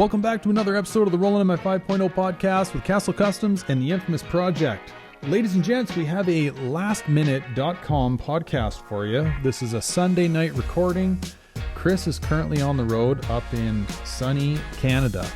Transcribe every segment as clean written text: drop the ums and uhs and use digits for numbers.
Welcome back to another episode of the Rolling in My 5.0 podcast with KASL Customs and the Infamous Project. Ladies and gents, we have a lastminute.com podcast for you. This is a Sunday night recording. Chris is currently on the road up in sunny Canada.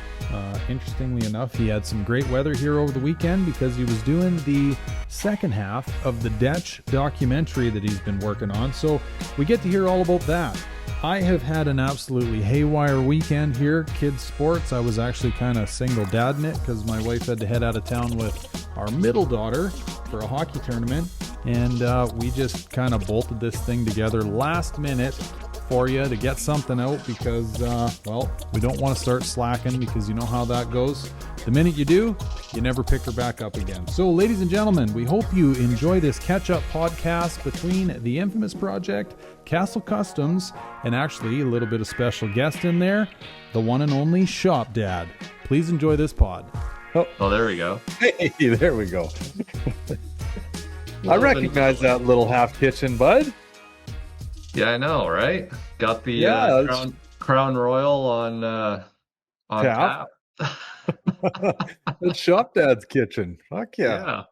Interestingly enough, he had some great weather here over the weekend because he was doing the second half of the DECH documentary that he's been working on. So we get to hear all about that. I have had an absolutely haywire weekend here. Kids sports. I was actually kind of single dadding it because my wife had to head out of town with our middle daughter for a hockey tournament. And we just kind of bolted this thing together last minute for you to get something out because, well, we don't want to start slacking because you know how that goes. The minute you do, you never pick her back up again. So, ladies and gentlemen, we hope you enjoy this catch-up podcast between the Infamous Project, KASL Customs, and actually a little bit of special guest in there, the one and only Shop Dad. Please enjoy this pod. Oh, there we go. Hey, there we go. I recognize that little half kitchen, bud. Yeah, I know, right? Got the Crown Royal on tap. It's Shop Dad's kitchen. Fuck yeah.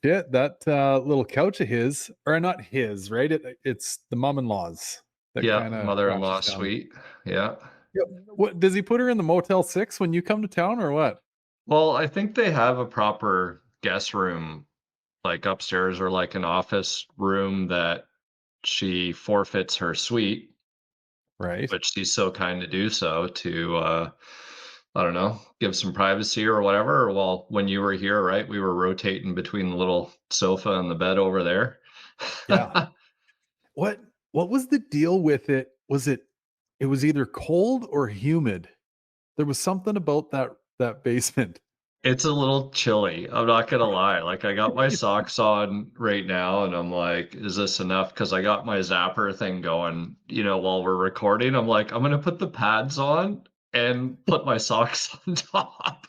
Shit, that little couch of his, or not his, right? It's the mom-in-law's. Mother-in-law suite. Yeah. What does he put her in the Motel 6 when you come to town, or what? Well, I think they have a proper guest room, like upstairs, or like an office room that she forfeits her suite, right? But she's so kind to do so to, I don't know, give some privacy or whatever. Well, when you were here, right, we were rotating between the little sofa and the bed over there. Yeah. What was the deal with it? It was either cold or humid. There was something about that basement. It's a little chilly. I'm not going to lie. Like, I got my socks on right now and I'm like, is this enough? Because I got my zapper thing going, while we're recording. I'm like, I'm going to put the pads on and put my socks on top.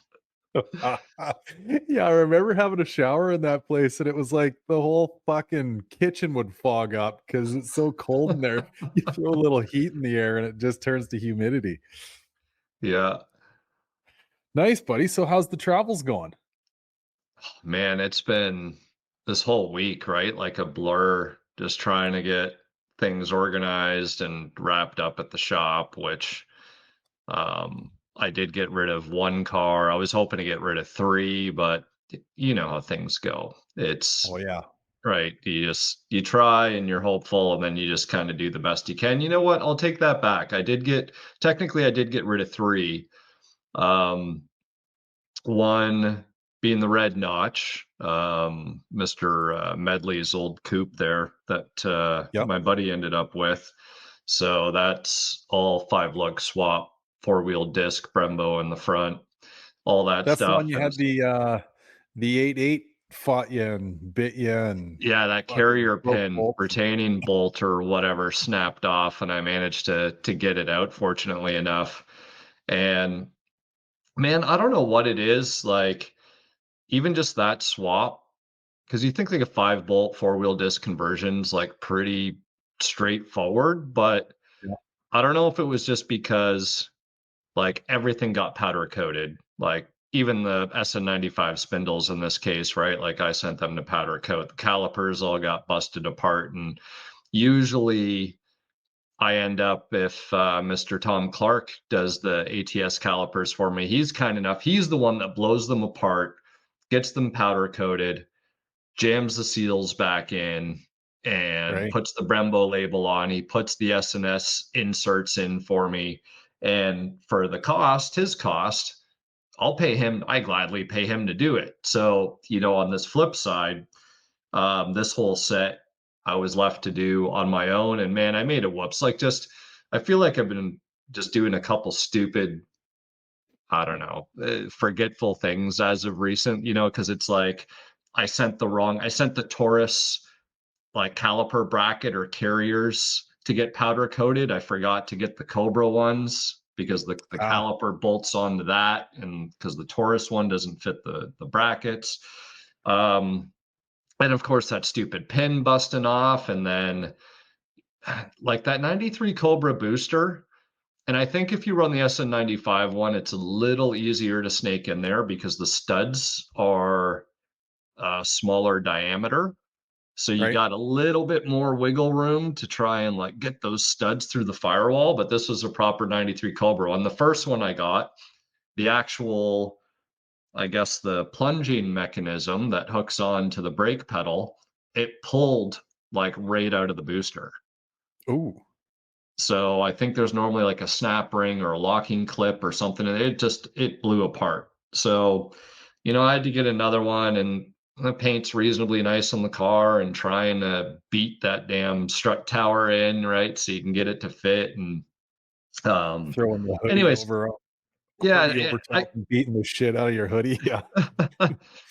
Yeah, I remember having a shower in that place and it was like the whole fucking kitchen would fog up because it's so cold in there. You throw a little heat in the air and it just turns to humidity. Yeah. Nice, buddy. So how's the travels going? Man, it's been this whole week, right? Like a blur, just trying to get things organized and wrapped up at the shop, which I did get rid of one car. I was hoping to get rid of three, but you know how things go. It's right. You try and you're hopeful, and then you just kind of do the best you can. You know what? I'll take that back. I did get rid of three. One being the red notch, Mr. Medley's old coupe there that my buddy ended up with. So that's all 5-lug swap, 4-wheel disc Brembo in the front, all that that's stuff. That's the one you had the 8.8 fought you and bit you and that carrier pin retaining bolt or whatever snapped off, and I managed to get it out, fortunately enough. And man, I don't know what it is, like even just that swap, because you think like a 5-bolt 4-wheel disc conversion's like pretty straightforward, but I don't know if it was just because like everything got powder coated, like even the SN95 spindles in this case, right? Like I sent them to powder coat. The calipers all got busted apart, and usually I end up, if Mr. Tom Clark does the ATS calipers for me, he's kind enough. He's the one that blows them apart, gets them powder coated, jams the seals back in, and puts the Brembo label on. He puts the S&S inserts in for me. And for the cost, his cost, I gladly pay him to do it. So, on this flip side, this whole set I was left to do on my own. And man, I made a whoops. I feel like I've been just doing a couple stupid, I don't know, forgetful things as of recent, because it's like I sent the Taurus like caliper bracket or carriers to get powder coated. I forgot to get the Cobra ones because the caliper bolts onto that, and because the Taurus one doesn't fit the brackets. And of course that stupid pin busting off, and then like that 93 Cobra booster, And I think if you run the SN95 one, it's a little easier to snake in there because the studs are smaller diameter. So you Right. got a little bit more wiggle room to try and like get those studs through the firewall. But this was a proper 93 Cobra. And the first one I got, the actual, I guess, the plunging mechanism that hooks on to the brake pedal, it pulled like right out of the booster. Ooh. So I think there's normally like a snap ring or a locking clip or something, and it blew apart. So, I had to get another one, and the paint's reasonably nice on the car, and trying to beat that damn strut tower in, right, so you can get it to fit. And Throwing the hoodie anyways, over hoodie yeah, over top and beating the shit out of your hoodie. Yeah.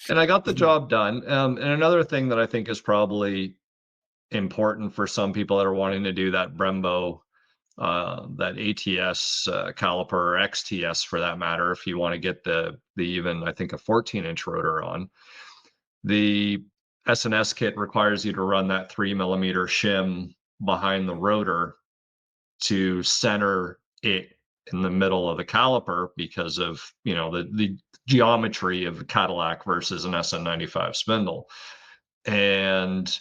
and I got the job done. And another thing that I think is probably important for some people that are wanting to do that Brembo, that ATS caliper, or XTS for that matter, if you want to get the even, I think, a 14-inch rotor on. The SNS kit requires you to run that 3mm shim behind the rotor to center it in the middle of the caliper because of the geometry of Cadillac versus an SN95 spindle. And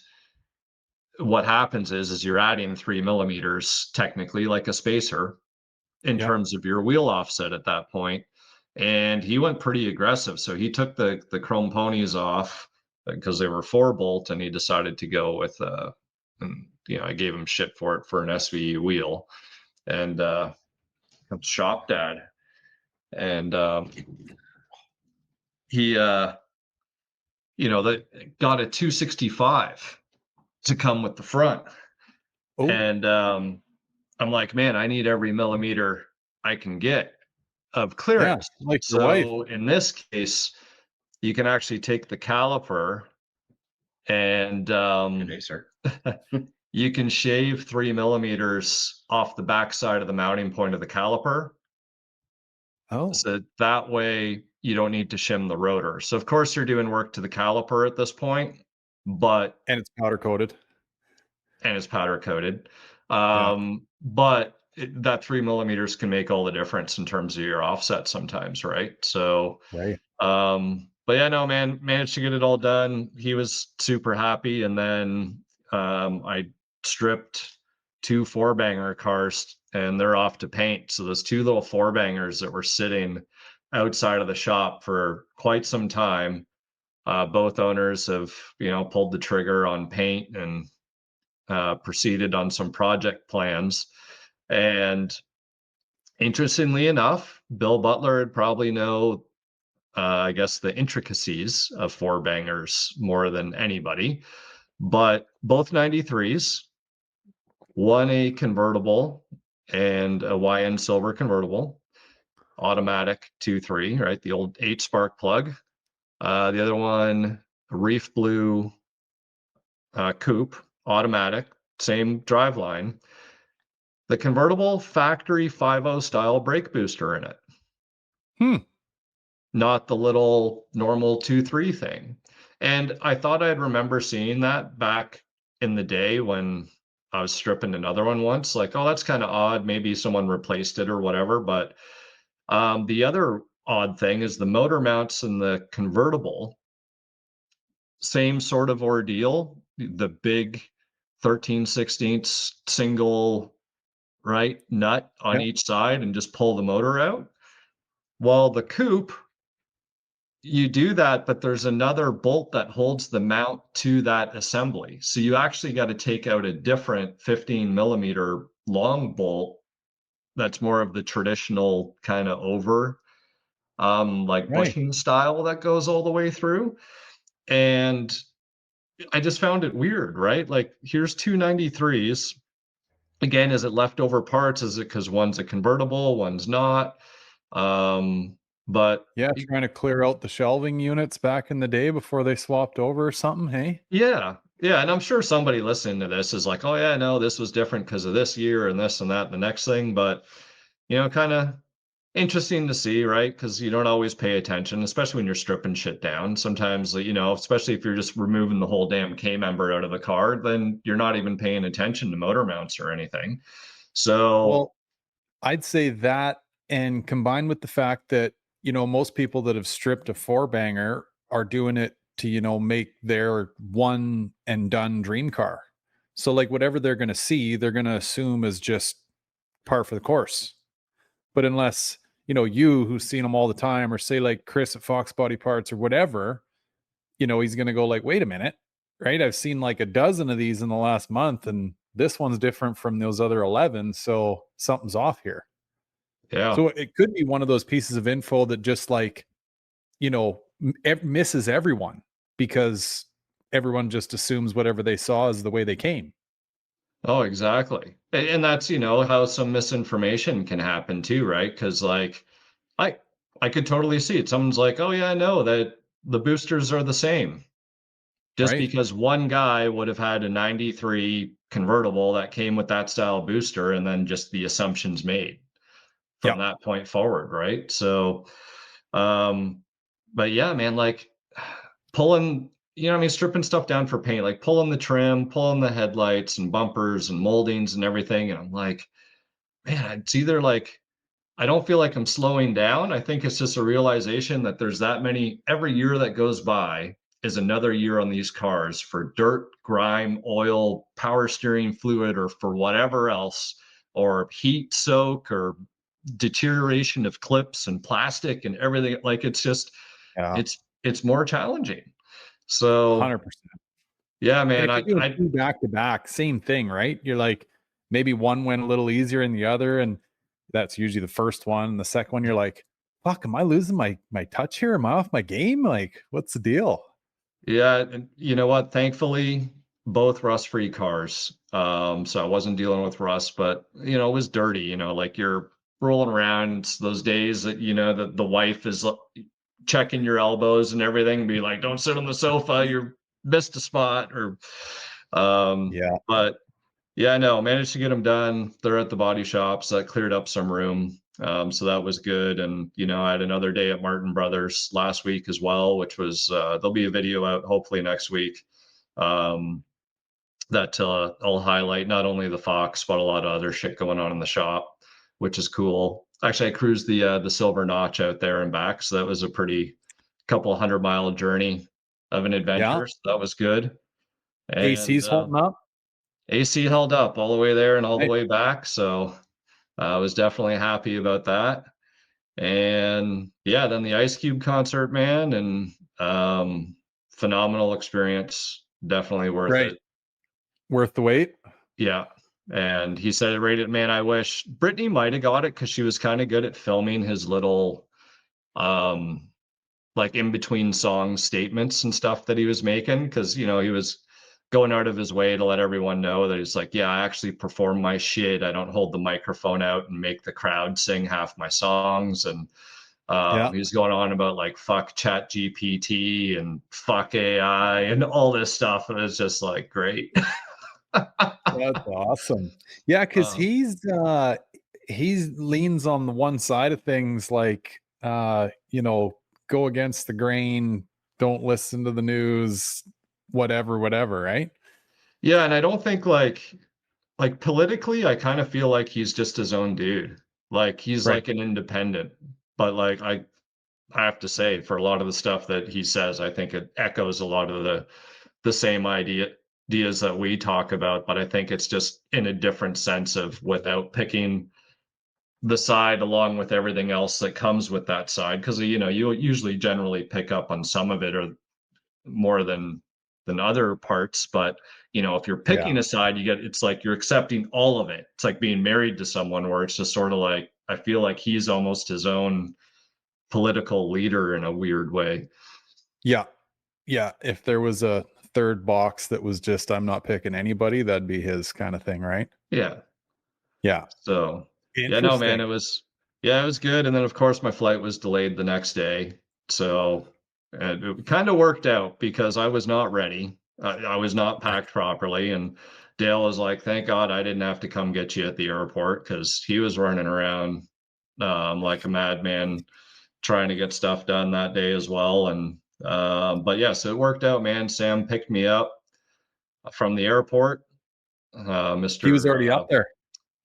what happens is you're adding 3mm technically like a spacer in Yeah. terms of your wheel offset at that point. And he went pretty aggressive. So he took the chrome ponies off because they were 4-bolt, and he decided to go with and I gave him shit for it, for an SVE wheel. And shop dad. And he got a 265 to come with the front. Oh. And I'm like, man, I need every millimeter I can get of Yeah. clearance. Like your wife. So in this case, you can actually take the caliper and you can shave 3mm off the backside of the mounting point of the caliper. Oh. So that way you don't need to shim the rotor. So of course you're doing work to the caliper at this point, but And it's powder coated. and it's powder coated. Yeah. But that 3mm can make all the difference in terms of your offset sometimes, right? So Right. but yeah, no, man, managed to get it all done. He was super happy. And then I stripped 2 4-banger cars, and they're off to paint. So those 2 little 4-bangers that were sitting outside of the shop for quite some time, both owners have, pulled the trigger on paint and proceeded on some project plans. And interestingly enough, Bill Butler would probably know, I guess, the intricacies of 4-bangers more than anybody. But both 93s, one a convertible and a YN silver convertible, automatic 2.3, right? The old 8-spark plug. The other one, a reef blue coupe, automatic, same driveline. The convertible, factory 5.0 style brake booster in it. Not the little normal 2.3 thing. And I thought I'd remember seeing that back in the day when I was stripping another one once, like, oh, that's kind of odd. Maybe someone replaced it or whatever. But the other odd thing is the motor mounts in the convertible, same sort of ordeal. The big 13/16 single, right, nut on Yeah. each side and just pull the motor out. Well, the coupe, you do that, but there's another bolt that holds the mount to that assembly. So you actually got to take out a different 15mm long bolt that's more of the traditional kind of over, like Right. bushing style that goes all the way through. And I just found it weird, right? Like, here's 293s. Again, is it leftover parts? Is it because one's a convertible, one's not? But Yeah. Trying to clear out the shelving units back in the day before they swapped over or something. Hey. yeah, yeah, and I'm sure somebody listening to this is like, "Oh yeah, no, this was different because of this year and this and that and the next thing." But kind of interesting to see, right? Because you don't always pay attention, especially when you're stripping shit down. Sometimes, especially if you're just removing the whole damn K member out of the car, then you're not even paying attention to motor mounts or anything. So Well, I'd say that, and combined with the fact that, most people that have stripped a four banger are doing it to, make their one and done dream car. So like whatever they're going to see, they're going to assume is just par for the course. But unless, you who's seen them all the time, or say like Chris at Fox Body Parts or whatever, he's going to go like, wait a minute, right? I've seen like a dozen of these in the last month, and this one's different from those other 11. So something's off here. Yeah. So it could be one of those pieces of info that just like, misses everyone, because everyone just assumes whatever they saw is the way they came. Oh, exactly. And that's, how some misinformation can happen too, right? Because like I I could totally see it. Someone's like, "Oh yeah, I know that the boosters are the same." Just Right. because one guy would have had a 93 convertible that came with that style booster, and then just the assumptions made from Yeah. that point forward, right? So, um, but yeah, man, like pulling, what I mean, stripping stuff down for paint, like pulling the trim, pulling the headlights and bumpers and moldings and everything. And I'm like, man, it's either like I don't feel like I'm slowing down. I think it's just a realization that there's that many every year that goes by is another year on these cars for dirt, grime, oil, power steering fluid, or for whatever else, or heat soak, or deterioration of clips and plastic and everything. Like it's just Yeah. it's more challenging. So 100%. yeah, And man, if you're doing I two back to back, same thing, right? You're like, maybe one went a little easier than the other, and that's usually the first one. And the second one, you're like, fuck, am I losing my touch here? Am I off my game? Like, what's the deal? Yeah, and you know what? Thankfully, both rust-free cars. So I wasn't dealing with rust, but it was dirty. Like you're rolling around. It's those days that the wife is checking your elbows and everything, and be like, "Don't sit on the sofa. You're missed a spot." Or, Yeah. but yeah, no, managed to get them done. They're at the body shop, so that cleared up some room. So that was good. And, I had another day at Martin Brothers last week as well, which was, there'll be a video out hopefully next week, um, that I'll highlight not only the Fox, but a lot of other shit going on in the shop, which is cool. Actually, I cruised the Silver Notch out there and back. So that was a pretty couple 100-mile journey of an Yeah. adventure. So that was good. And, AC's holding up. AC held up all the way there and all the Right. way back, so I was definitely happy about that. And yeah, then the Ice Cube concert, man, and phenomenal experience. Definitely worth Right. it. Worth the wait. Yeah. And he said it rated, man, I wish Brittany might have got it because she was kind of good at filming his little um like in between song statements and stuff that he was making, because he was going out of his way to let everyone know that he's like, yeah, I actually perform my shit. I don't hold the microphone out and make the crowd sing half my songs. And Yeah. he's going on about like fuck chat GPT and fuck AI and all this stuff, and it's just like great. That's awesome. Yeah, because um, he's leans on the one side of things, like go against the grain, don't listen to the news, whatever, right? yeah, and I don't think like politically, I kind of feel like he's just his own dude. Like he's Right. like an independent, but like I have to say, for a lot of the stuff that he says, I think it echoes a lot of the same ideas that we talk about, but I think it's just in a different sense of without picking the side along with everything else that comes with that side. Because you usually generally pick up on some of it or more than other parts, but if you're Yeah. picking a side, it's like you're accepting all of it. It's like being married to someone where it's just sort of like I feel like he's almost his own political leader in a weird way. Yeah. Yeah. If there was a third box that was just, I'm not picking anybody, that'd be his kind of thing, right? Yeah. Yeah. So, yeah, no, man, Interesting. it was good. And then of course my flight was delayed the next day. So, and it kind of worked out because I was not ready. I was not Right. packed properly. And Dale was like, thank God I didn't have to come get you at the airport because he was running around like a madman trying to get stuff done that day as well. And, but yeah, so it worked out, man. Sam picked me up from the airport, He was Mr. already up there.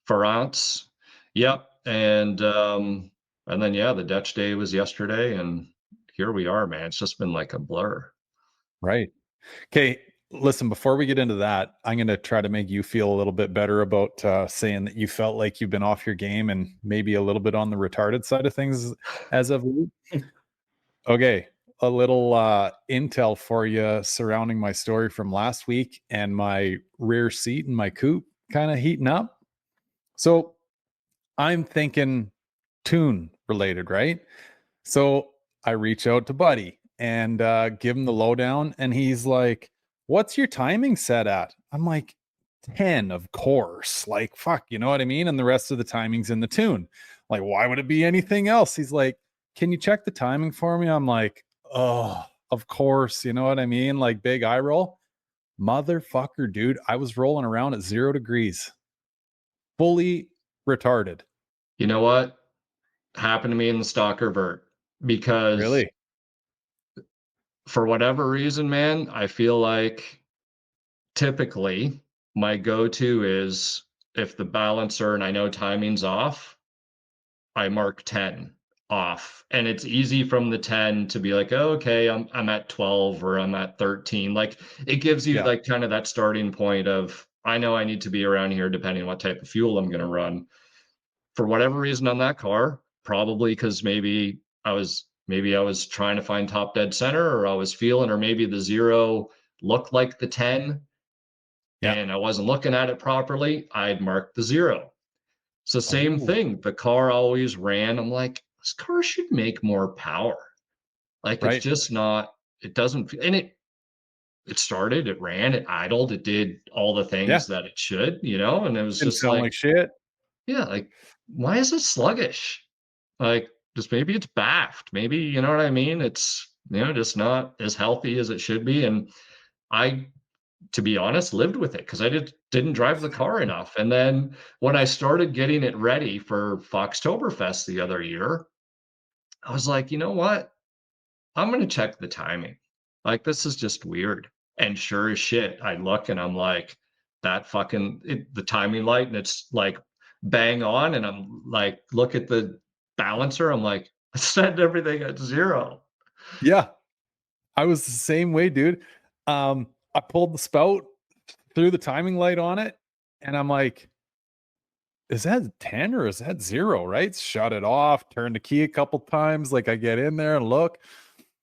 France. Yep. And then yeah, the DECH day was yesterday, and here we are, man. It's just been like a blur. Right. Okay. Listen, before we get into that, I'm going to try to make you feel a little bit better about saying that you felt like you've been off your game and maybe a little bit on the retarded side of things as of late. Okay. A little intel for you surrounding my story from last week and my rear seat in my coupe kind of heating up. So I'm thinking tune related, right? So I reach out to Buddy and give him the lowdown, and he's like, "What's your timing set at?" I'm like, 10, of course. Like, fuck, you know what I mean? And the rest of the timing's in the tune. Like, why would it be anything else? He's like, "Can you check the timing for me?" I'm like, "Oh, of course." You know what I mean? Like, big eye roll. Motherfucker, dude, I was rolling around at 0 degrees, fully retarded. You know what happened to me in the stalker vert? Because Really? for whatever reason, man, I feel like typically my go-to is if the balancer and I know timing's off, I mark 10 off. And it's easy from the 10 to be like, oh, okay, I'm at 12 or I'm at 13. Like it gives you Yeah. like kind of that starting point of I know I need to be around here depending on what type of fuel I'm gonna run. For whatever reason on that car, probably because maybe I was trying to find top dead center, or I was feeling, or maybe the 0 looked like the 10 Yeah. and I wasn't looking at it properly, I'd mark the 0. So same Oh, thing, the car always ran. I'm like, this car should make more power. Like it's right. just not, it doesn't, and it started, it ran, it idled, it did all the Yeah. things that it should, and it was Didn't just sound like, like shit. yeah, like, why is it sluggish? Like, just maybe it's baffed. Maybe, you know what I mean? It's, just not as healthy as it should be. And I, to be honest, lived with it because I didn't drive the car enough. And then when I started getting it ready for Foxtoberfest the other year, I was like, you know what? I'm going to check the timing. Like, this is just weird. And sure as shit, I look and I'm like, the timing light, and it's like bang on. And I'm like, look at the balancer. I'm like, I set everything at 0. Yeah. I was the same way, dude. I pulled the spout, threw the timing light on it, and I'm like, is that 10 or is that 0? Right? Shut it off, turn the key a couple times. Like I get in there and look,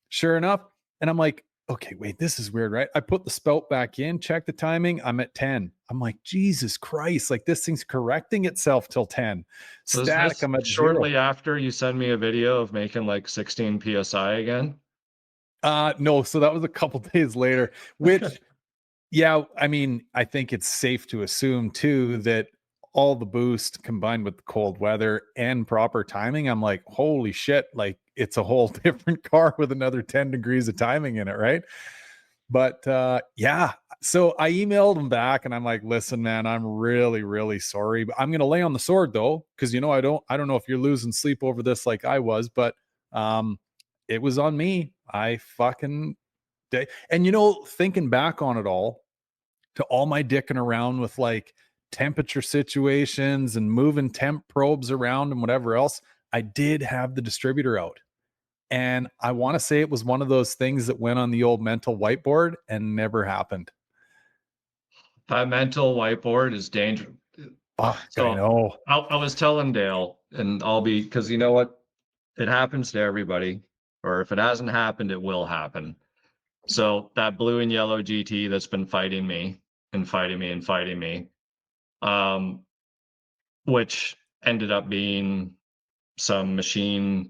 sure enough. And I'm like, okay, wait, this is weird, right? I put the spout back in, check the timing. I'm at 10. I'm like, Jesus Christ, like this thing's correcting itself till 10. Was Static, this I'm at 0. shortly after you send me a video of making like 16 PSI again? No, so that was a couple days later, which yeah, I mean, I think it's safe to assume too that all the boost combined with the cold weather and proper timing, I'm like, holy shit, like it's a whole different car with another 10 degrees of timing in it, right? But yeah, so I emailed him back and I'm like, listen, man, I'm really, really sorry. But I'm gonna lay on the sword though, because I don't know if you're losing sleep over this like I was, but it was on me. I fucking day. And thinking back on it all, to all my dicking around with like temperature situations and moving temp probes around and whatever else, I did have the distributor out. And I want to say it was one of those things that went on the old mental whiteboard and never happened. That mental whiteboard is dangerous. Fuck, I So know. I was telling Dale, and I'll be, because you know what? It happens to everybody, or if it hasn't happened, it will happen. So that blue and yellow GT that's been fighting me and fighting me and fighting me, um, which ended up being some machine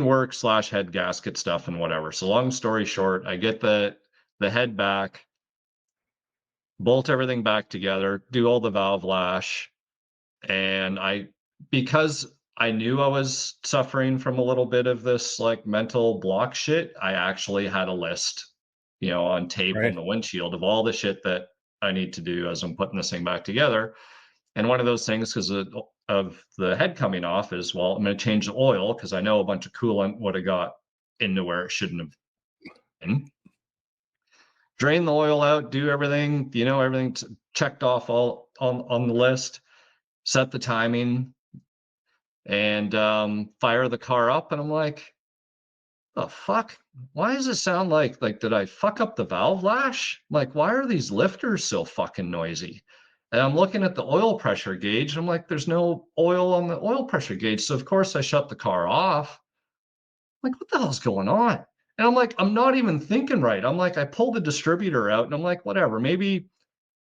work slash head gasket stuff and whatever. So long story short, I get the head back, bolt everything back together, do all the valve lash, and because I knew I was suffering from a little bit of this like mental block shit, I actually had a list, on tape on Right. the windshield of all the shit that I need to do as I'm putting this thing back together. And one of those things, because of the head coming off, is, well, I'm going to change the oil because I know a bunch of coolant would have got into where it shouldn't have been. Drain the oil out, do everything, everything checked off all on the list, set the timing, and fire the car up, and I'm like, the fuck? Why does it sound like did I fuck up the valve lash? Like, why are these lifters so fucking noisy? And I'm looking at the oil pressure gauge. I'm like, there's no oil on the oil pressure gauge. So of course I shut the car off. I'm like, what the hell's going on? And I'm like, I'm not even thinking right. I'm like, I pulled the distributor out and I'm like, whatever, maybe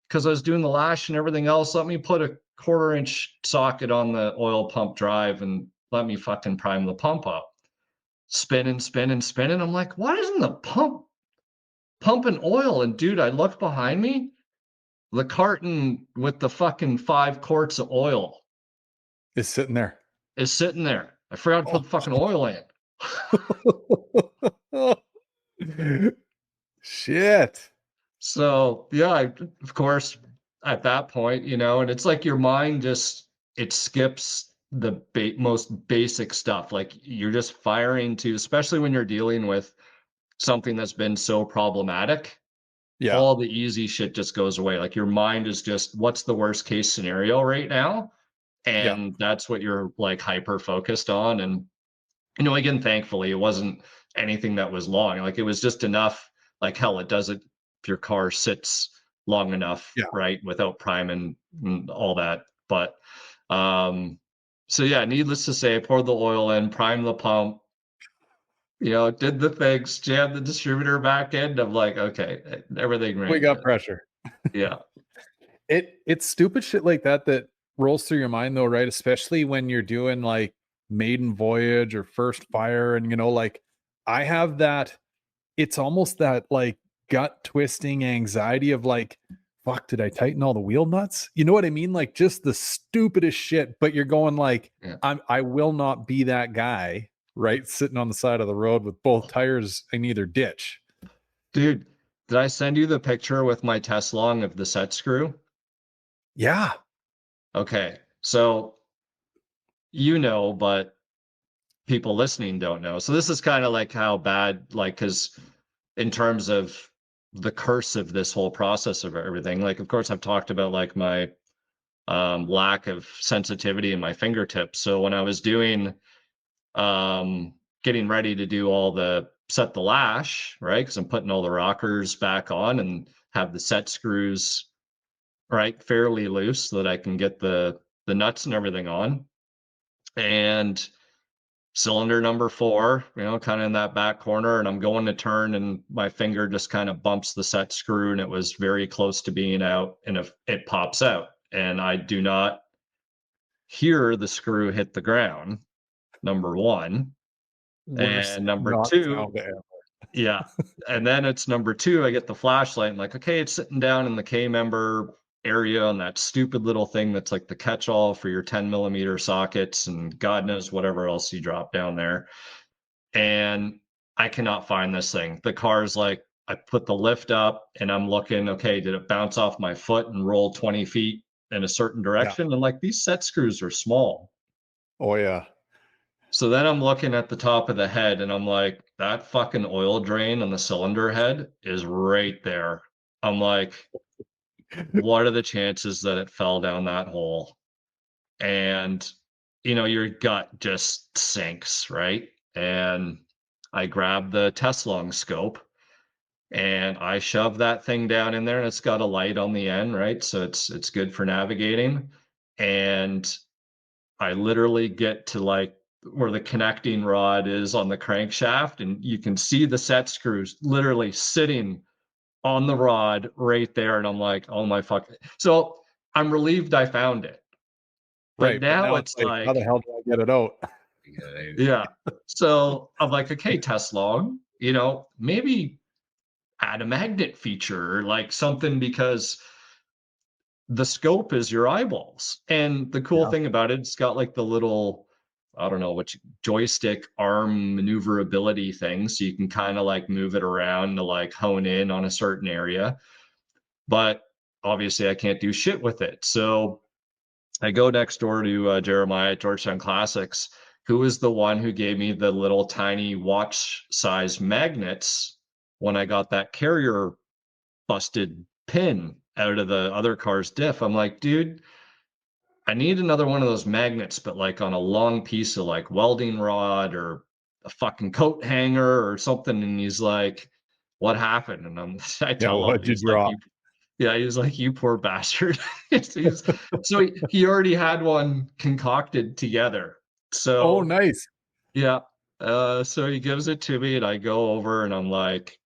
because I was doing the lash and everything else, let me put a 1/4-inch socket on the oil pump drive and let me fucking prime the pump up. Spinning, spinning, spinning. I'm like, why isn't the pump pumping oil? And dude, I look behind me, the carton with the fucking 5 quarts of oil It's sitting there. is sitting there. I forgot to put the fucking oil in. Shit. So yeah, of course, at that point, and it's like your mind just it skips the most basic stuff. Like you're just firing to, especially when you're dealing with something that's been so problematic. Yeah. All the easy shit just goes away. Like your mind is just, what's the worst case scenario right now? Yeah. And that's what you're like hyper focused on. And again, thankfully, it wasn't anything that was long. Like it was just enough. Like hell, it does it if your car sits long enough, Yeah. right, without priming and all that. But so yeah, needless to say, I poured the oil in, primed the pump, did the things, jammed the distributor back in. I'm like, okay, everything We ran got good. pressure. Yeah. It's stupid shit like that rolls through your mind though, right? Especially when you're doing like maiden voyage or first fire, and like I have that. It's almost that like gut twisting anxiety of like, fuck, did I tighten all the wheel nuts? You know what I mean? Like just the stupidest shit, but you're going like, Yeah. I will not be that guy, right? Sitting on the side of the road with both tires in either ditch. Dude, did I send you the picture with my test long of the set screw? Yeah. Okay. So, but people listening don't know. So this is kind of like how bad, like, because in terms of the curse of this whole process of everything, like, of course, I've talked about like my lack of sensitivity in my fingertips. So when I was doing, getting ready to do all the set the lash, right? Because I'm putting all the rockers back on and have the set screws right fairly loose so that I can get the nuts and everything on. And cylinder number 4, kind of in that back corner, and I'm going to turn and my finger just kind of bumps the set screw and it was very close to being out, and if it pops out and I do not hear the screw hit the ground, number 1. Worst And number not 2, sound ever. yeah. And then it's number 2, I get the flashlight and like, okay, it's sitting down in the K member area on that stupid little thing that's like the catch-all for your 10mm sockets and God knows whatever else you drop down there. And I cannot find this thing. The car's like, I put the lift up and I'm looking, okay, did it bounce off my foot and roll 20 feet in a certain Yeah. direction? And like these set screws are small. Oh yeah. So then I'm looking at the top of the head and I'm like, that fucking oil drain on the cylinder head is right there. I'm like, what are the chances that it fell down that hole? And, your gut just sinks, right? And I grab the Teslong scope and I shove that thing down in there, and it's got a light on the end, right? So it's good for navigating. And I literally get to like where the connecting rod is on the crankshaft, and you can see the set screws literally sitting on the rod right there. And I'm like, oh my fuck. So I'm relieved I found it. But Right. But now now it's it's like, how the like, hell do I get it out? yeah. So I'm like, okay, Tesla, maybe add a magnet feature or like something, because the scope is your eyeballs. And the cool Yeah. thing about it, it's got like the little, I don't know, joystick arm maneuverability thing. So you can kind of like move it around to like hone in on a certain area. But obviously I can't do shit with it. So I go next door to Jeremiah at Georgetown Classics, who is the one who gave me the little tiny watch size magnets when I got that carrier busted pin out of the other car's diff. I'm like, dude, I need another one of those magnets, but like on a long piece of like welding rod or a fucking coat hanger or something. And he's like, what happened? And I Yeah, tell him, what'd you he's like, drop? yeah, he was like, you poor bastard. So he already had one concocted together. Oh, So nice. yeah. So he gives it to me and I go over and I'm like,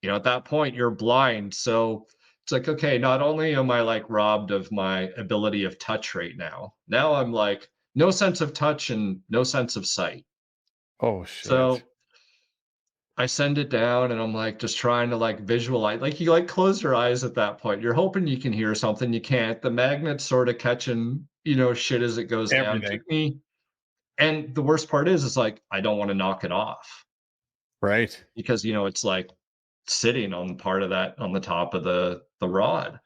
at that point you're blind. So it's like, okay, not only am I like robbed of my ability of touch right now I'm like no sense of touch and no sense of sight. Oh, shit. So I send it down and I'm like just trying to like visualize, like you like close your eyes at that point. You're hoping you can hear something. You can't. The magnet's sort of catching, shit as it goes down. Everything. Took me. And the worst part is, it's like, I don't want to knock it off Right. because, it's like sitting on part of that on the top of the rod.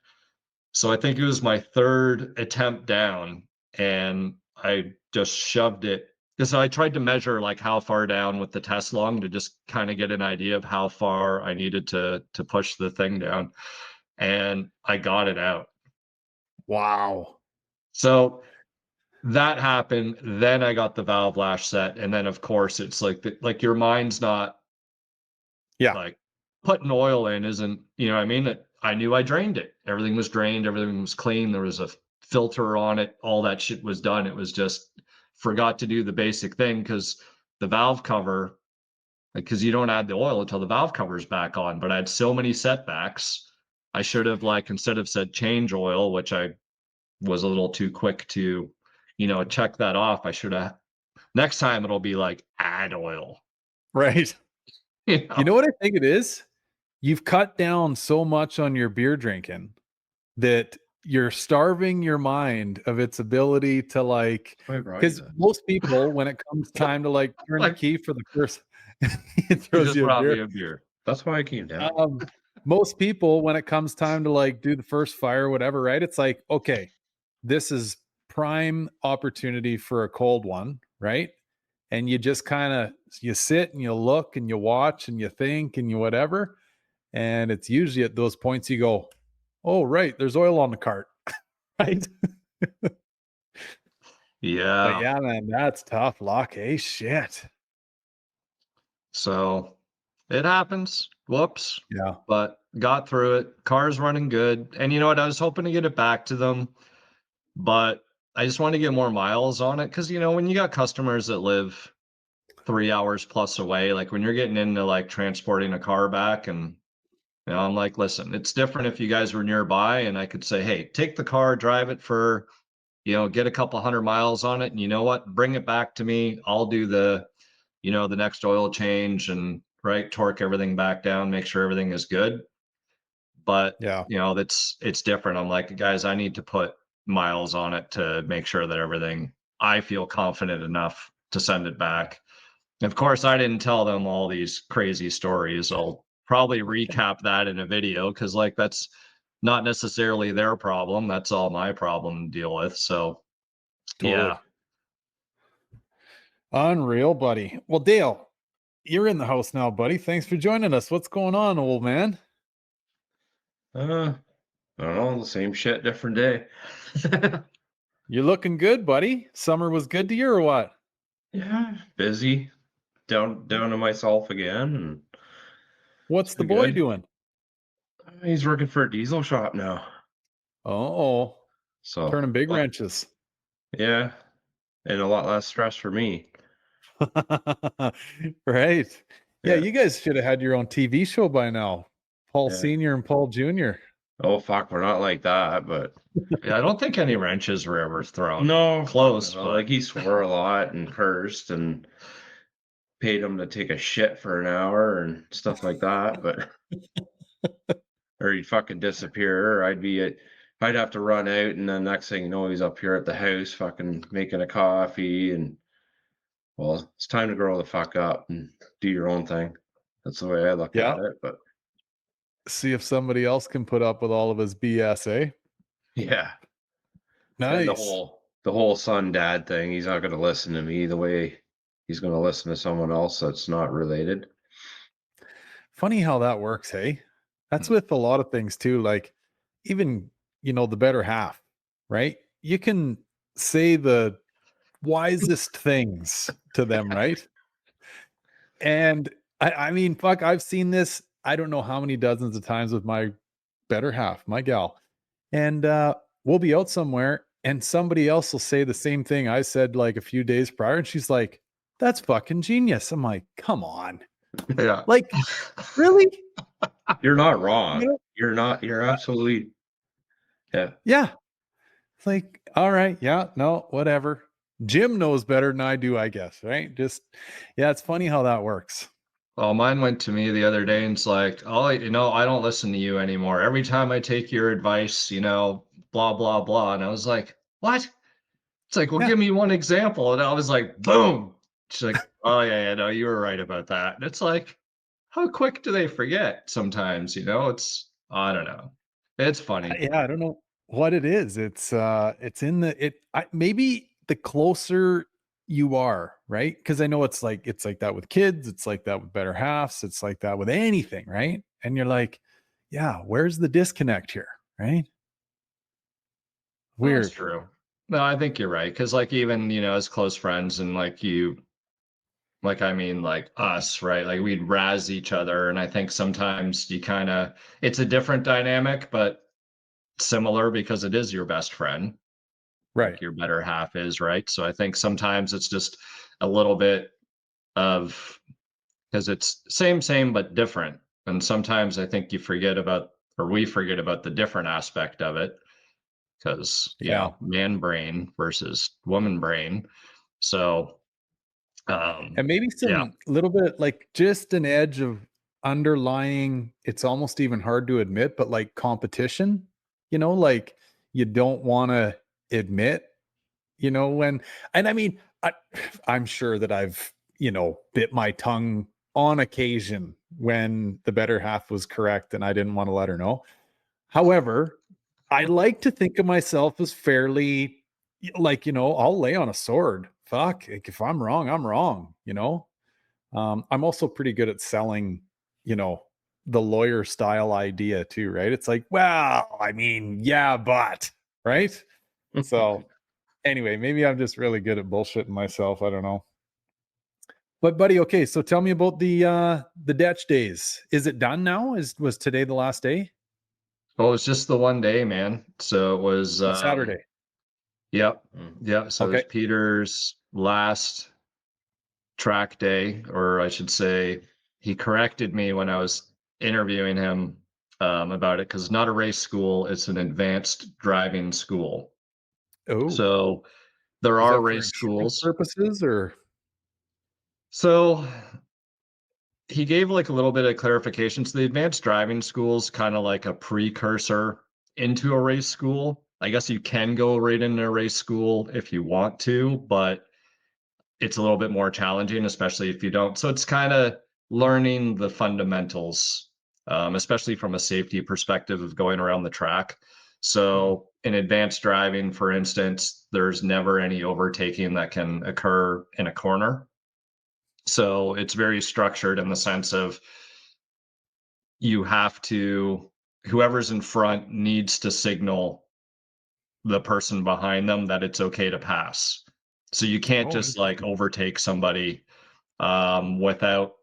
So I think it was my third attempt down and I just shoved it because I tried to measure like how far down with the test log to just kind of get an idea of how far I needed to push the thing down. And I got it out. Wow. So that happened. Then I got the valve lash set. And then of course it's like like your mind's not Yeah. like putting oil in isn't, what I mean? I knew I drained it. Everything was drained, everything was clean. There was a filter on it. All that shit was done. It was just forgot to do the basic thing because the valve cover, because you don't add the oil until the valve cover's back on. But I had so many setbacks. I should have like instead of said change oil, which I was a little too quick to, check that off. I should have next time it'll be like add oil. Right. You know what I think it is? You've cut down so much on your beer drinking that you're starving your mind of its ability to like, because most people, when it comes time to like turn the key for the first, it throws you a beer. That's why I came down. Most people, when it comes time to like do the first fire, whatever, right? It's like, okay, this is prime opportunity for a cold one, right? And you just kind of you sit and you look and you watch and you think and you whatever. And it's usually at those points you go, oh, right, there's oil on the cart. Right. Yeah. But yeah, man, that's tough luck. Hey, shit. So it happens. Whoops. Yeah. But got through it. Car's running good. And you know what? I was hoping to get it back to them, but I just want to get more miles on it. Cause when you got customers that live 3 hours plus away, like when you're getting into like transporting a car back and I'm like, listen, it's different if you guys were nearby and I could say, hey, take the car, drive it for, get a couple 100 miles on it. And you know what? Bring it back to me. I'll do the next oil change and right, torque everything back down, make sure everything is good. But yeah, it's different. I'm like, guys, I need to put miles on it to make sure that I feel confident enough to send it back. Of course, I didn't tell them all these crazy stories. I'll probably recap that in a video because like that's not necessarily their problem. That's all my problem to deal with. So totally. yeah. Unreal, buddy. Well, Dale, you're in the house now, buddy. Thanks for joining us. What's going on, old man? I don't know, the same shit, different day. You're looking good, buddy. Summer was good to you or what? Yeah, busy. Down to myself again. And What's the been boy good. doing? He's working for a diesel shop now. Oh, So turning big wrenches. Yeah. And a lot less stress for me. Right. Yeah, Yeah. you guys should have had your own TV show by now. Paul Yeah. Sr. and Paul Jr. Oh fuck, we're not like that, but Yeah, I don't think any wrenches were ever thrown. no, Close, no, but like he swore a lot and cursed and paid him to take a shit for an hour and stuff like that, but or he'd fucking disappear, or I'd have to run out, and then next thing you know, he's up here at the house fucking making a coffee, and well, it's time to grow the fuck up and do your own thing. That's the way I look Yeah. at it, but See if somebody else can put up with all of his BS, eh? yeah. Nice. And the whole son dad thing, he's not gonna listen to me the way he's gonna listen to someone else that's not related. Funny how that works, hey? That's with a lot of things too. Like even, the better half, right? You can say the wisest things to them, right? And I mean, fuck, I've seen this, I don't know how many dozens of times with my better half, my gal. And we'll be out somewhere and somebody else will say the same thing I said like a few days prior. And she's like, that's fucking genius. I'm like, come on. Yeah. Like, really? You're not wrong. You know? You're not. You're absolutely. Yeah. Yeah. It's like, all right. Yeah. No, whatever. Jim knows better than I do, I guess. Right. Just, yeah, it's funny how that works. Well, mine went to me the other day and it's like, oh, you know, I don't listen to you anymore. Every time I take your advice, you know, blah, blah, blah. And I was like, what? It's like, well, Yeah. give me one example. And I was like, boom. She's like, oh, yeah, no, you were right about that. And it's like, how quick do they forget sometimes? You know, it's, I don't know. It's funny. Yeah, I don't know what it is. It's in the maybe the closer you are, right? Because I know it's like that with kids, it's like that with better halves, it's like that with anything, right? And you're like, yeah, where's the disconnect here, right? Well, that's Weird. true. No, I think you're right. Cause like even, you know, as close friends and like you, like, I mean, like us, right? Like we'd razz each other. And I think sometimes you kind of, it's a different dynamic, but similar because it is your best friend, Right. like your better half is, right? So I think sometimes it's just a little bit of, because it's same, but different. And sometimes I think you forget about, or we forget about the different aspect of it because, you Yeah. know, man brain versus woman brain. So, And maybe yeah. some little bit like just an edge of underlying, it's almost even hard to admit, but like competition, like you don't want to admit, when, and I mean, I'm sure that I've, bit my tongue on occasion when the better half was correct and I didn't want to let her know. However, I like to think of myself as fairly like, I'll lay on a sword. Fuck, like, if I'm wrong, I'm wrong. I'm also pretty good at selling, you know, the lawyer style idea too, right? It's like, well, I mean, yeah, but, right? So anyway, maybe I'm just really good at bullshitting myself. I don't know. But buddy, okay, so tell me about the DECH days. Is it done now? Was today the last day? Well, it's just the one day, man. So it was, Saturday. yep, yep. So it was Okay. Peter's last track day, or I should say, he corrected me when I was interviewing him about it because it's not a race school; it's an advanced driving school. Oh, So there is are that for race insurance schools. purposes or? So he gave like a little bit of clarification. So the advanced driving school is kind of like a precursor into a race school. I guess you can go right into a race school if you want to, but it's a little bit more challenging, especially if you don't. So it's kind of learning the fundamentals, especially from a safety perspective of going around the track. So in advanced driving, for instance, there's never any overtaking that can occur in a corner. So it's very structured in the sense of you have to, whoever's in front needs to signal the person behind them that it's okay to pass. So you can't Oh, just like interesting. overtake somebody without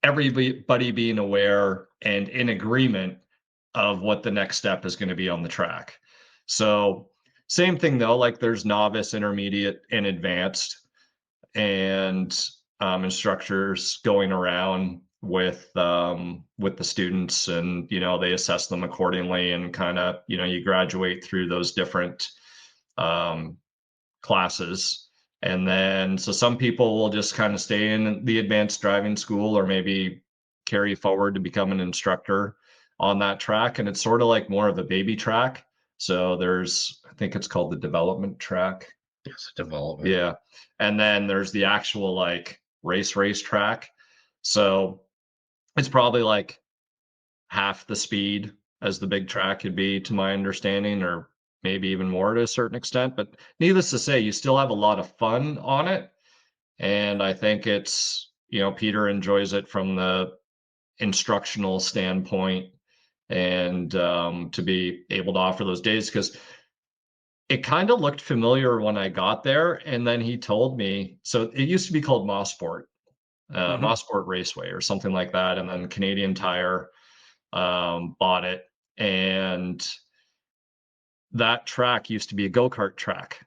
everybody being aware and in agreement of what the next step is going to be on the track. So same thing though, like there's novice, intermediate, and advanced, and instructors going around with the students, and you know they assess them accordingly, and kind of you know you graduate through those different um, classes. And then, so some people will just kind of stay in the advanced driving school or maybe carry forward to become an instructor on that track. And it's sort of like more of a baby track. So there's, I think it's called the development track. It's development. Yeah. And then there's the actual like race track. So it's probably like half the speed as the big track could be, to my understanding, or maybe even more to a certain extent. But needless to say, you still have a lot of fun on it. And I think it's, you know, Peter enjoys it from the instructional standpoint, and to be able to offer those days. Because it kind of looked familiar when I got there, and then he told me, so it used to be called Mossport, Mossport Raceway or something like that, and then Canadian Tire bought it, and that track used to be a go-kart track.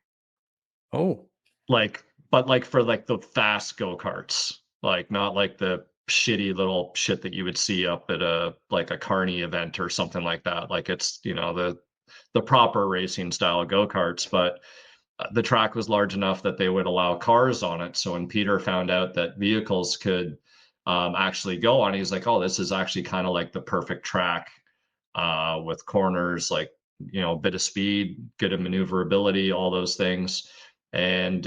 Oh, Like, but like for like the fast go-karts, like not like the shitty little shit that you would see up at a like a carny event or something like that. Like it's, you know, the proper racing style go-karts, but the track was large enough that they would allow cars on it. So when Peter found out that vehicles could actually go on, he's like, "Oh, this is actually kind of like the perfect track with corners, like you know, a bit of speed, good of maneuverability, all those things." And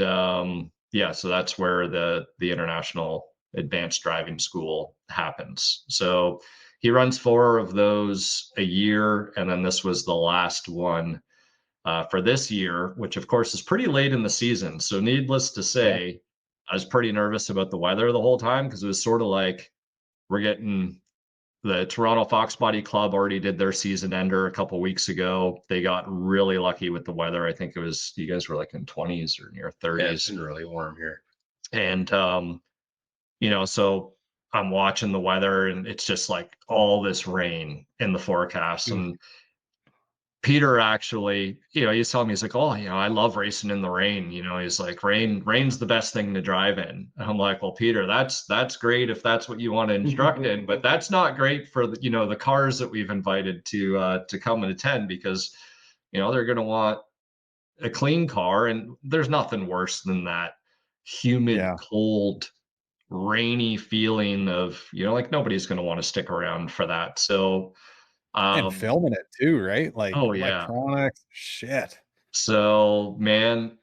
yeah, so that's where the International Advanced Driving School happens. So he runs 4 of those a year, and then this was the last one for this year, which of course is pretty late in the season. So, needless to say, I was pretty nervous about the weather the whole time because it was sort of like we're getting the Toronto Fox Body Club already did their season ender a couple weeks ago. They got really lucky with the weather. I think it was you guys were like in 20s or near 30s. Yeah, it's been really warm here. And you know, so I'm watching the weather and it's just like all this rain in the forecast. And Peter actually, you know, he's telling me, he's like, "Oh, you know, I love racing in the rain." You know, he's like, rain's the best thing to drive in. And I'm like, "Well, Peter, that's great if that's what you want to instruct in, but that's not great for the, you know, the cars that we've invited to come and attend because, you know, they're going to want a clean car, and there's nothing worse than that humid, yeah. cold, rainy feeling of, you know, like nobody's going to want to stick around for that." So, And filming it too, right? Like oh yeah. electronics, shit. So, man,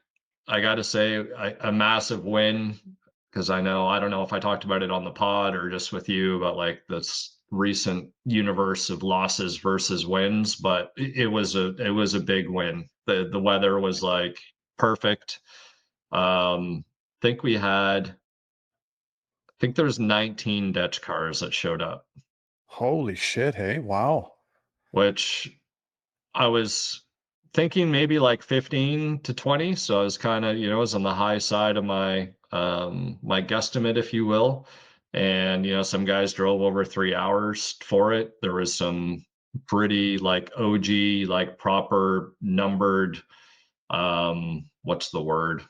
I got to say a massive win because I know I don't know if I talked about it on the pod or just with you, but like this recent universe of losses versus wins, but it was a big win. The weather was like perfect. Think we had I think there's 19 DECH cars that showed up, Holy shit, hey, wow. which I was thinking maybe like 15 to 20. So I was kind of, you know, I was on the high side of my guesstimate, if you will. And, you know, some guys drove over 3 hours for it. There was some pretty like OG, like proper numbered, what's the word?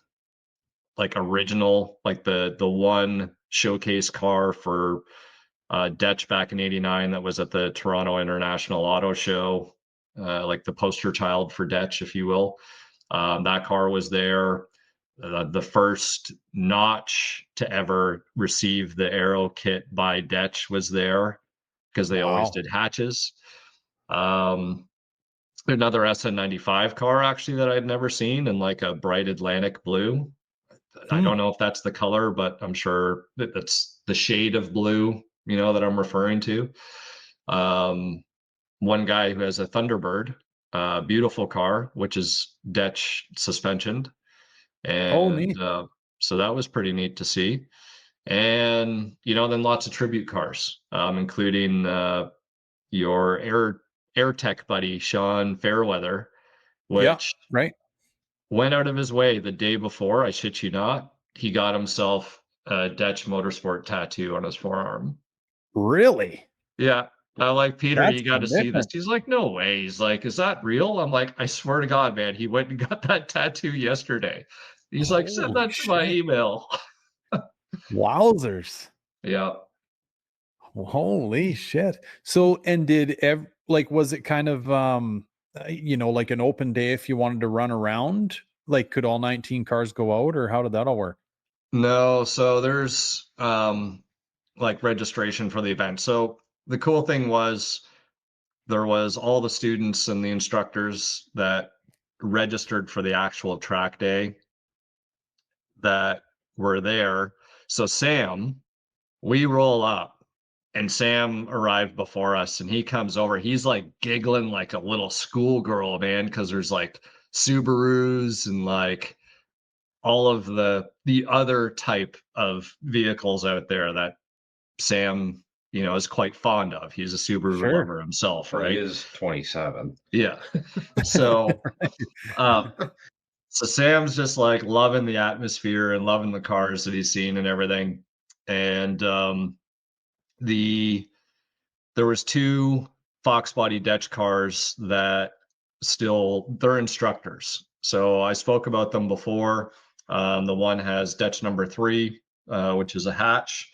Like original, like the one showcase car for DECH back in '89 that was at the Toronto International Auto Show, like the poster child for DECH, if you will. That car was there. The first notch to ever receive the aero kit by DECH was there because they always Wow. did hatches. Um, Another SN95 car actually that I'd never seen in like a bright Atlantic blue. I Hmm. don't know if that's the color, but I'm sure that that's the shade of blue, you know, that I'm referring to. Um, One guy who has a Thunderbird, beautiful car, which is DECH suspensioned. Oh, And neat. so that was pretty neat to see. And, you know, then lots of tribute cars, including your Air Tech buddy, Sean Fairweather, Yeah, which right. went out of his way the day before, I shit you not. He got himself a DECH Motorsport tattoo on his forearm. Really? Yeah. I like, "Peter, That's you got to see this." commitment. He's like, "No way." He's like, "Is that real?" I'm like, "I swear to God, man, he went and got that tattoo yesterday." He's like, "Send Holy that to my shit. email." Wowzers. Yeah. Holy shit. So, and like, was it kind of, you know, like an open day if you wanted to run around? Like, could all 19 cars go out, or how did that all work? No, so there's like registration for the event. So the cool thing was there was all the students and the instructors that registered for the actual track day that were there. So Sam, we roll up and Sam arrived before us and he comes over. He's like giggling like a little schoolgirl, man, because there's like Subarus and like all of the other type of vehicles out there that Sam is quite fond of. He's a Subaru Sure. lover himself, Well, he right? is 27. Yeah. So, um, so Sam's just like loving the atmosphere and loving the cars that he's seen and everything. And there was two Fox body DECH cars that they're instructors. So I spoke about them before. The one has DECH number 3, which is a hatch,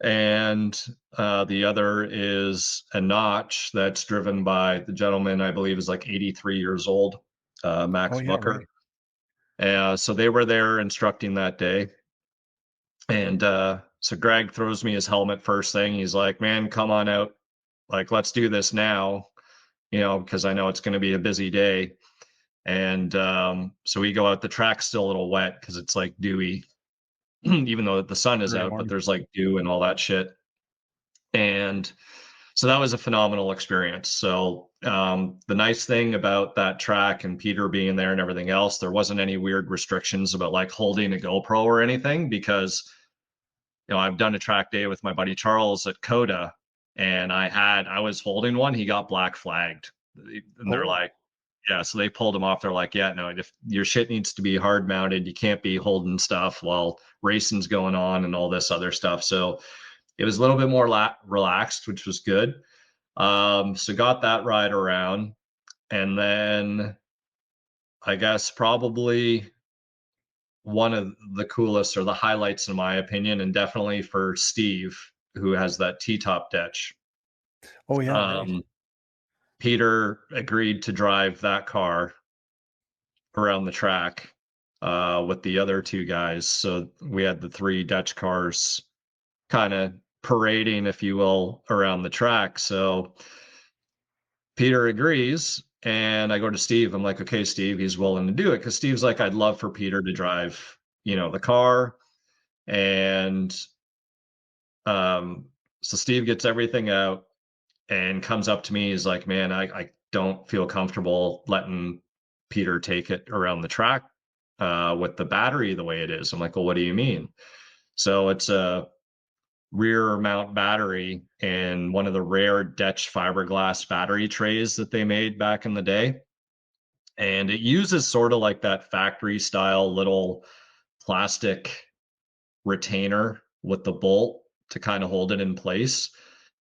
and the other is a notch that's driven by the gentleman, I believe is like 83 years old, Max Oh yeah, Booker. right. So they were there instructing that day. And so Greg throws me his helmet first thing. He's like, man, come on out. Like, let's do this now, because I know it's going to be a busy day. And so we go out. The track's still a little wet because it's like dewy, even though the sun is Early out, but morning. there's like dew and all that shit. And so that was a phenomenal experience. So the nice thing about that track and Peter being there and everything else, there wasn't any weird restrictions about like holding a GoPro or anything, because I've done a track day with my buddy Charles at Coda, and I was holding one. He got black flagged, and they're Oh. like, yeah. So they pulled him off. They're like, yeah, no, if your shit needs to be hard mounted, you can't be holding stuff while racing's going on and all this other stuff. So it was a little bit more relaxed, which was good. So got that ride around, and then I guess probably one of the coolest or the highlights in my opinion, and definitely for Steve, who has that T-top DECH. Oh yeah, right. Peter agreed to drive that car around the track with the other two guys. So we had the 3 DECH cars kind of parading, if you will, around the track. So Peter agrees, and I go to Steve. I'm like, okay, Steve, he's willing to do it, because Steve's like, I'd love for Peter to drive, the car. And so Steve gets everything out and comes up to me. He's like, man, I don't feel comfortable letting Peter take it around the track with the battery the way it is. I'm like, well, what do you mean? So it's a rear mount battery in one of the rare DECH fiberglass battery trays that they made back in the day. And it uses sort of like that factory style little plastic retainer with the bolt to kind of hold it in place.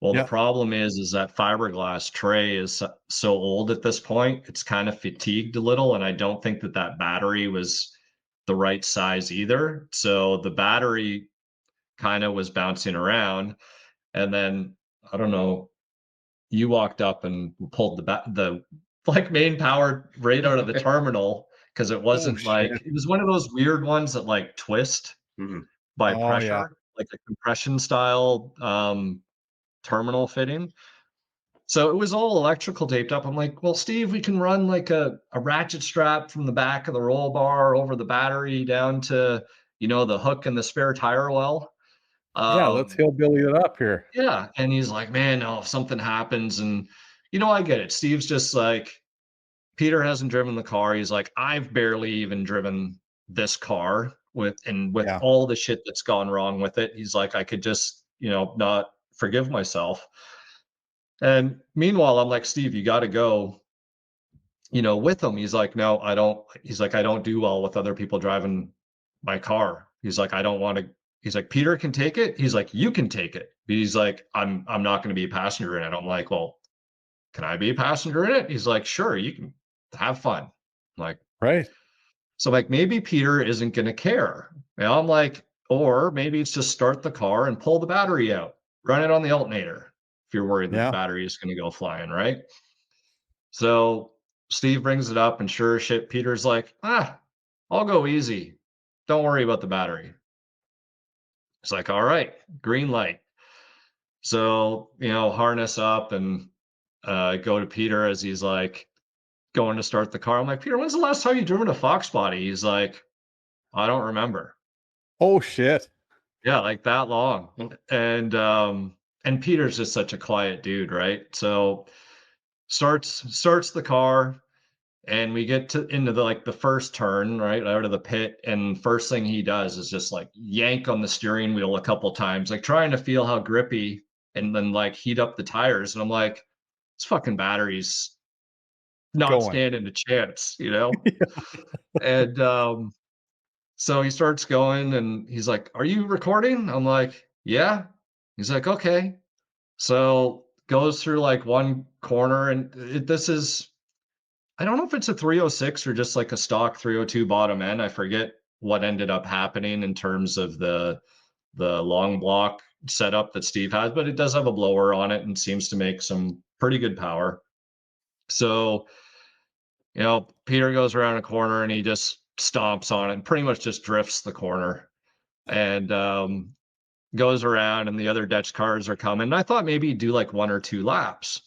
Well, the Yeah. problem is that fiberglass tray is so old at this point, it's kind of fatigued a little, and I don't think that battery was the right size either. So the battery kind of was bouncing around, and then I don't know, you walked up and pulled the like main power right out of the terminal, because it Oh wasn't shit. like, it was one of those weird ones that like twist by Oh yeah. pressure, like a compression style terminal fitting. So it was all electrical taped up. I'm like, well, Steve, we can run like a ratchet strap from the back of the roll bar over the battery down to, the hook and the spare tire well. Yeah, let's hillbilly it up here. Yeah. And he's like, man, no, if something happens, and I get it. Steve's just like, Peter hasn't driven the car. He's like, I've barely even driven this car with Yeah. all the shit that's gone wrong with it. He's like, I could just, not forgive myself. And meanwhile, I'm like, Steve, you got to go, with him. He's like, no, I don't. He's like, I don't do well with other people driving my car. He's like, I don't want to. He's like, Peter can take it. He's like, you can take it. He's like, I'm not going to be a passenger in it. I'm like, well, can I be a passenger in it? He's like, sure, you can have fun. I'm like, Right. so like maybe Peter isn't going to care. I'm like, or maybe it's just start the car and pull the battery out, run it on the alternator if you're worried that the Yeah. battery is going to go flying, right? So Steve brings it up, and sure as shit, Peter's like, I'll go easy. Don't worry about the battery. It's like, all right, green light. So, harness up and go to Peter as he's like going to start the car. I'm like, Peter, when's the last time you driven a Fox body? He's like, I don't remember. Oh shit. Yeah, like that long. And Peter's just such a quiet dude, right? So starts the car, and we get into the first turn, right, out of the pit, and first thing he does is just like yank on the steering wheel a couple times, like trying to feel how grippy and then like heat up the tires. And I'm like, this fucking battery's not Going. standing a chance, you know? And so he starts going and he's like, "Are you recording?" I'm like, "Yeah." He's like, "Okay." So goes through like one corner and this is, I don't know if it's a 306 or just like a stock 302 bottom end. I forget what ended up happening in terms of the long block setup that Steve has, but it does have a blower on it and seems to make some pretty good power. So, you know, Peter goes around a corner and he just stomps on it and pretty much just drifts the corner and goes around and the other Dutch cars are coming. And I thought maybe he'd do like 1 or 2 laps.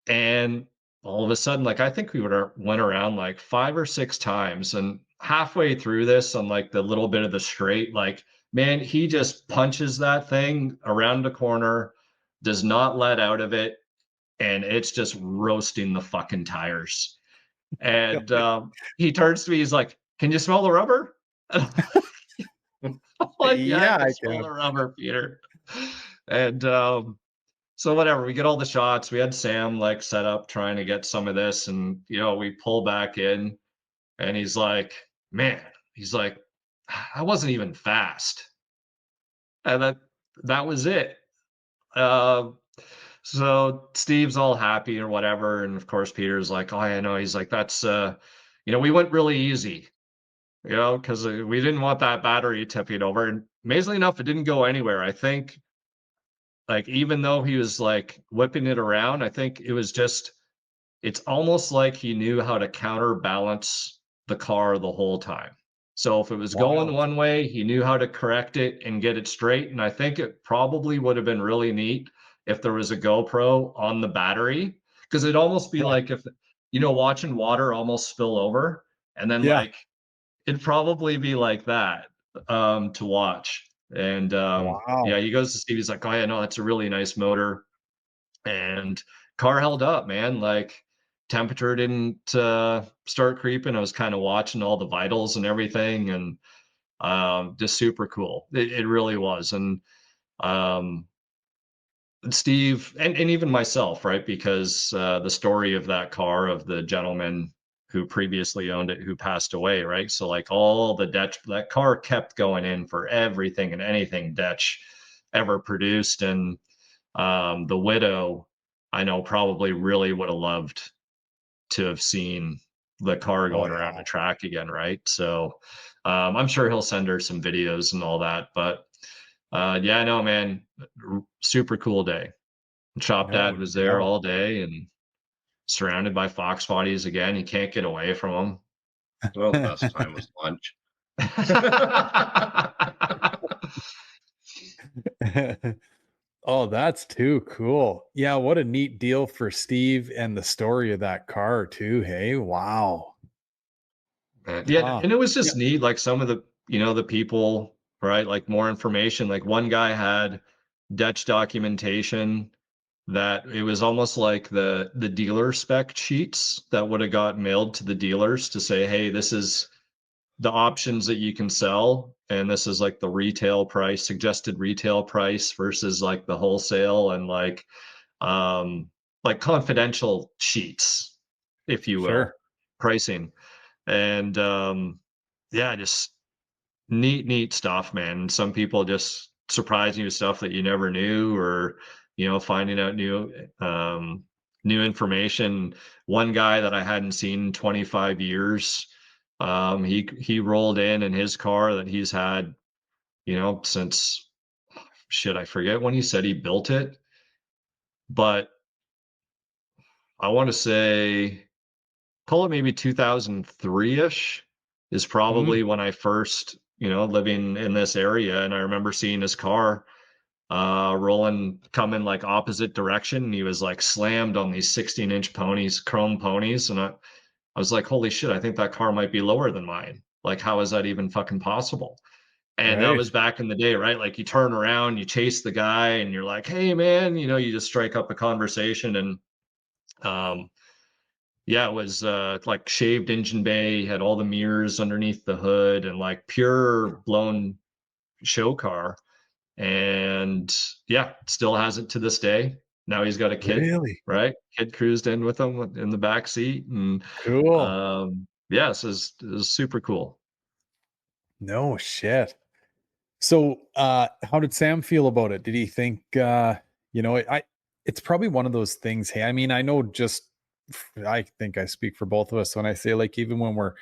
And all of a sudden, like I think we went around like 5 or 6 times. And halfway through this on like the little bit of the straight, like, man, he just punches that thing around the corner, does not let out of it, and it's just roasting the fucking tires. And he turns to me, he's like, "Can you smell the rubber?" I'm like, "Yeah, I Yeah, can I smell can. the rubber, Peter." And so whatever, we get all the shots. We had Sam like set up trying to get some of this, and you know, we pull back in, and he's like, "Man," he's like, "I wasn't even fast," and that was it. Uh, so Steve's all happy or whatever, and of course Peter's like, "Oh, I know." He's like, "That's you know, we went really easy." You know, because we didn't want that battery tipping over. And amazingly enough, it didn't go anywhere. I think, like, even though he was like whipping it around, I think it was just, it's almost like he knew how to counterbalance the car the whole time. So if it was going Wild. one way, he knew how to correct it and get it straight. And I think it probably would have been really neat if there was a GoPro on the battery, because it'd almost be Yeah. like if, you know, watching water almost spill over and then Yeah. like, it'd probably be like that, to watch. And, yeah, Wow. he goes to Steve, he's like, "Oh, yeah, no, that's a really nice motor." And car held up, man. Like, temperature didn't, start creeping. I was kinda watching all the vitals and everything, and, just super cool. It really was. And, um, Steve and even myself, right? Because the story of that car, of the gentleman who previously owned it, who passed away, right? So like all the DECH, that car kept going in for everything and anything DECH ever produced. And the widow, I know, probably really would have loved to have seen the car Oh going around yeah. the track again, right? So I'm sure he'll send her some videos and all that. But yeah, no, man, super cool day. Shop No Dad was there doubt. all day and surrounded by fox bodies again. You can't get away from Well, the best time was lunch. them. Oh, that's too cool. Yeah, what a neat deal for Steve and the story of that car too. Hey, wow. Yeah, Ah, and it was yeah, just neat, like some of the, you know, the people, right? Like more information. Like one guy had Dutch documentation that it was almost like the dealer spec sheets that would have got mailed to the dealers to say, "Hey, this is the options that you can sell, and this is like the retail price, suggested retail price versus like the wholesale," and like confidential sheets, if you will, sure. pricing. And yeah, just neat stuff, man. Some people just surprise you with stuff that you never knew, or you know, finding out new information. One guy that I hadn't seen in 25 years, he rolled in his car that he's had, you know, since, shit, I forget when he said he built it, but I want to say, call it maybe 2003-ish is Mm, probably when I first, you know, living in this area. And I remember seeing his car rolling, coming like opposite direction. And he was like slammed on these 16-inch ponies, chrome ponies. And I was like, holy shit, I think that car might be lower than mine. Like, how is that even fucking possible? And that right. was back in the day, right? Like you turn around, you chase the guy and you're like, "Hey man," you know, you just strike up a conversation. And um yeah, it was like shaved engine bay, had all the mirrors underneath the hood, and like pure blown show car. and yeah, still has it to this day. Now he's got a kid, Really? right? Kid cruised in with him in the back seat, and Cool. yeah, this is super cool. No shit. So, how did Sam feel about it? Did he think, it's probably one of those things. Hey, I mean, I know I think I speak for both of us when I say, like, even when we're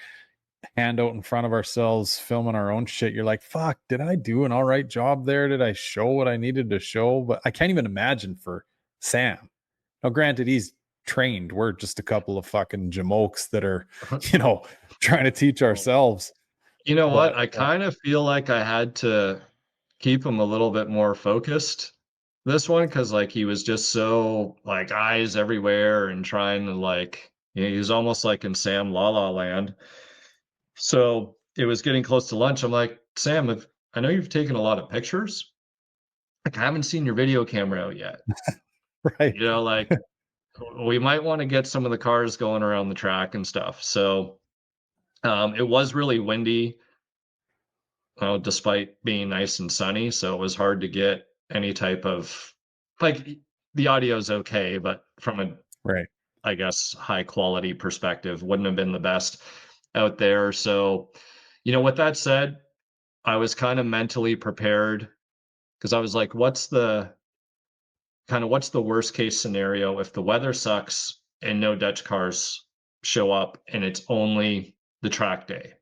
hand out in front of ourselves, filming our own shit, you're like, fuck, did I do an all right job there? Did I show what I needed to show? But I can't even imagine for Sam. Now, granted, he's trained. We're just a couple of fucking jamokes that are, trying to teach ourselves. You know what? But I kind of feel like I had to keep him a little bit more focused this one, because like he was just so like eyes everywhere and trying to like, he was almost like in Sam La La Land. So it was getting close to lunch. I'm like, Sam, I know you've taken a lot of pictures. Like I haven't seen your video camera out yet. right. Like we might want to get some of the cars going around the track and stuff. So it was really windy, despite being nice and sunny. So it was hard to get any type of like the audio's okay, but from a, Right. I guess, high quality perspective, wouldn't have been the best out there. So, with that said, I was kind of mentally prepared because I was like, what's the worst case scenario if the weather sucks and no Dutch cars show up and it's only the track day?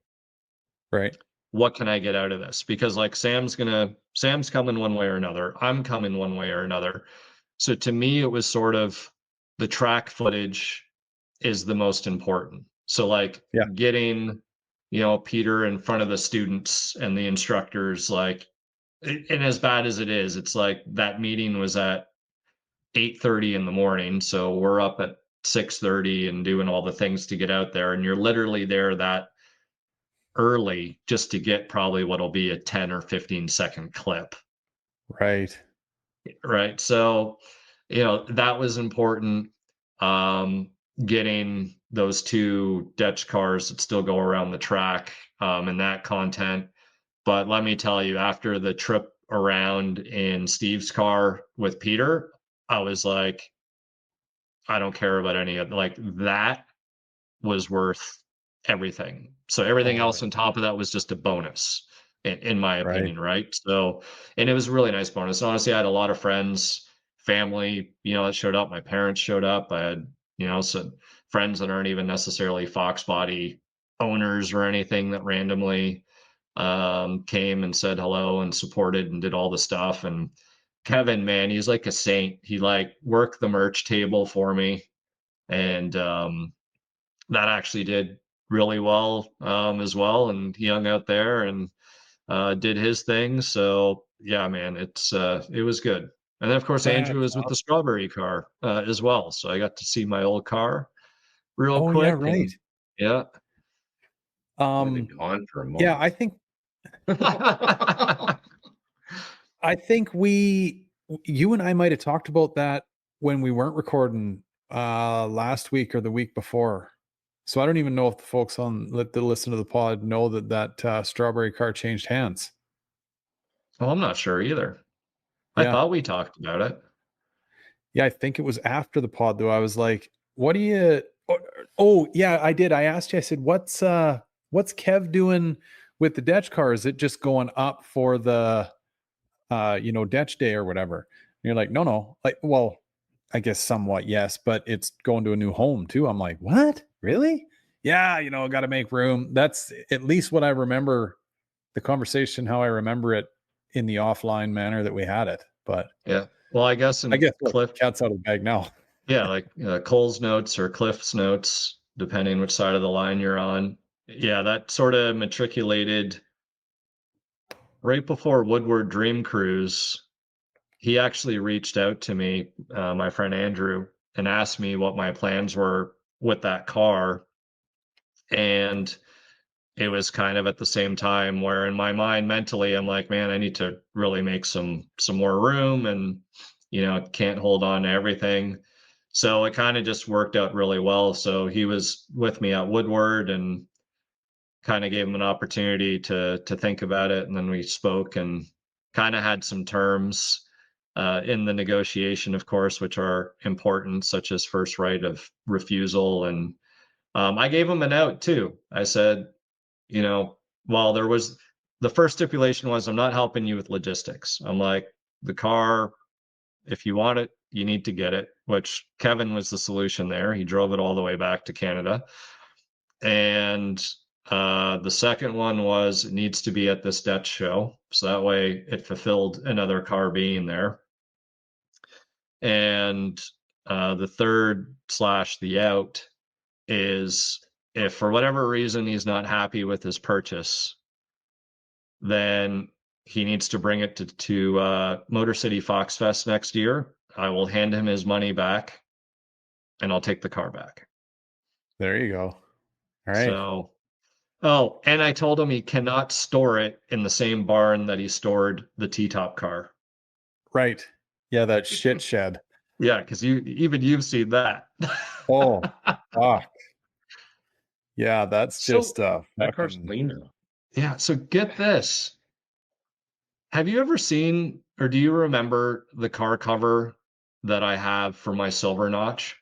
Right. What can I get out of this? Because like Sam's coming one way or another. I'm coming one way or another. So to me, it was sort of the track footage is the most important. So like Yeah. getting, Peter in front of the students and the instructors, like, and as bad as it is, it's like that meeting was at 8:30 in the morning. So we're up at 6:30 and doing all the things to get out there. And you're literally there that early just to get probably what'll be a 10 or 15-second clip. Right. Right. So, that was important. Getting those two Dutch cars that still go around the track, and that content. But let me tell you, after the trip around in Steve's car with Peter, I was like, I don't care about any of like that was worth everything. So everything Oh, else on top of that was just a bonus, in my right. opinion, right? So, and it was a really nice bonus. Honestly, I had a lot of friends, family, that showed up. My parents showed up. I had, some friends that aren't even necessarily Fox Body owners or anything that randomly came and said hello and supported and did all the stuff. And Kevin, man, he's like a saint. He like worked the merch table for me, and that actually did really well, as well. And he hung out there and did his thing. So yeah, man, it was good. And then of course Andrew That's was with the strawberry car as well. So I got to see my old car real Oh, yeah, quick, right. and yeah. Might have gone for a moment. Yeah, I think you and I might have talked about that when we weren't recording last week or the week before. So I don't even know if the folks that listen to the pod know that strawberry car changed hands. Well, I'm not sure either. I Yeah. thought we talked about it. Yeah, I think it was after the pod though. I was like, what do you oh yeah, I did. I asked you, I said, what's Kev doing with the DECH car? Is it just going up for the DECH day or whatever? And you're like, no. Like, well, I guess somewhat, yes, but it's going to a new home too. I'm like, what? Really? Yeah, gotta make room. That's at least what I remember the conversation, how I remember it in the offline manner that we had it. But Yeah. Well, I guess I in guess look, Cliff, cat's out of the bag now. yeah, like Cole's notes or Cliff's notes, depending which side of the line you're on. Yeah, that sort of matriculated right before Woodward Dream Cruise. He actually reached out to me, my friend Andrew, and asked me what my plans were with that car. And it was kind of at the same time where in my mind mentally, I'm like, man, I need to really make some more room, and can't hold on to everything. So it kind of just worked out really well. So he was with me at Woodward and kind of gave him an opportunity to think about it, and then we spoke, and kind of had some terms in the negotiation, of course, which are important, such as first right of refusal. And I gave him an out too. I said, well, there was the first stipulation was I'm not helping you with logistics. I'm like, the car, if you want it, you need to get it, which Kevin was the solution there. He drove it all the way back to Canada. And the second one was it needs to be at this DECH show. So that way it fulfilled another car being there. And the third / the out is if for whatever reason he's not happy with his purchase, then he needs to bring it to Motor City Fox Fest next year. I will hand him his money back and I'll take the car back. There you go. All right. So, oh, and I told him he cannot store it in the same barn that he stored the T-top car. Right. Yeah, that shit shed. Yeah, because you've seen that. Oh, fuck. Yeah, that's just that car's clean now. Yeah, so get this. Have you ever seen or do you remember the car cover that I have for my Silver Notch?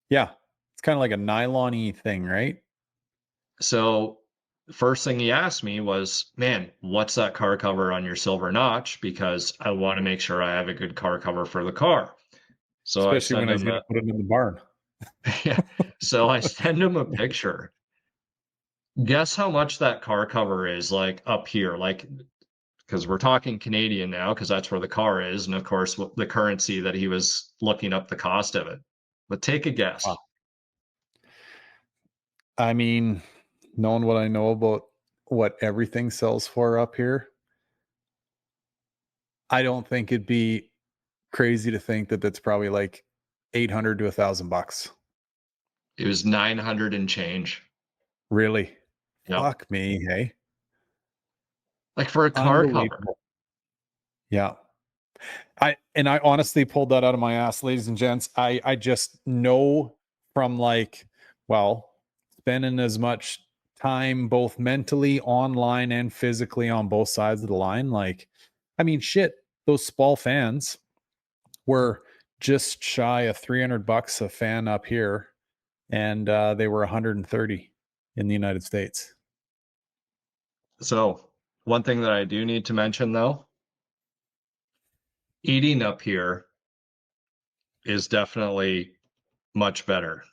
Yeah. It's kind of like a nylon-y thing, right? So first thing he asked me was, man, what's that car cover on your Silver Notch? Because I want to make sure I have a good car cover for the car. So especially when I was going to put it in the barn. Yeah. So I send him a picture. Guess how much that car cover is like up here, like because we're talking Canadian now, because that's where the car is, and of course the currency that he was looking up the cost of it. But take a guess. Wow. I mean, knowing what I know about what everything sells for up here, I don't think it'd be crazy to think that that's probably like $800 to $1,000. It was 900 and change. Really? Yep. Fuck me, hey. Like for a car cover. Yeah. I honestly pulled that out of my ass, ladies and gents. I just know from spending as much time both mentally online and physically on both sides of the line. Like, I mean, shit, those Spall fans were just shy of $300 a fan up here, and they were 130 in the United States. So one thing that I do need to mention though, eating up here is definitely much better.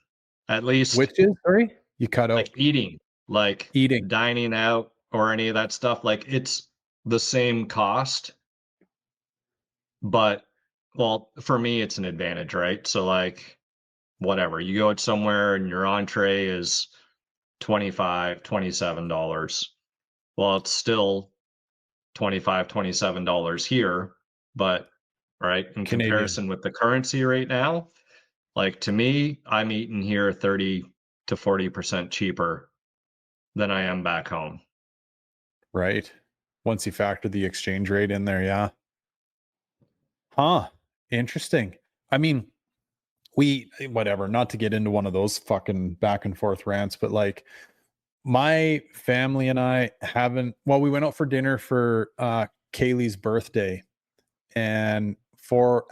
At least which is sorry, you cut out. Like eating, dining out or any of that stuff. Like it's the same cost, but well, for me, it's an advantage, right? So like whatever, you go somewhere and your entree is $25, $27. Well, it's still $25, $27 here, but right in Canadian. comparison with the currency right now, like to me, I'm eating here 30 to 40% cheaper than I am back home. Right. Once you factor the exchange rate in there, yeah. Huh. Interesting. I mean, whatever, not to get into one of those fucking back and forth rants, but like my family and I we went out for dinner for Kaylee's birthday, and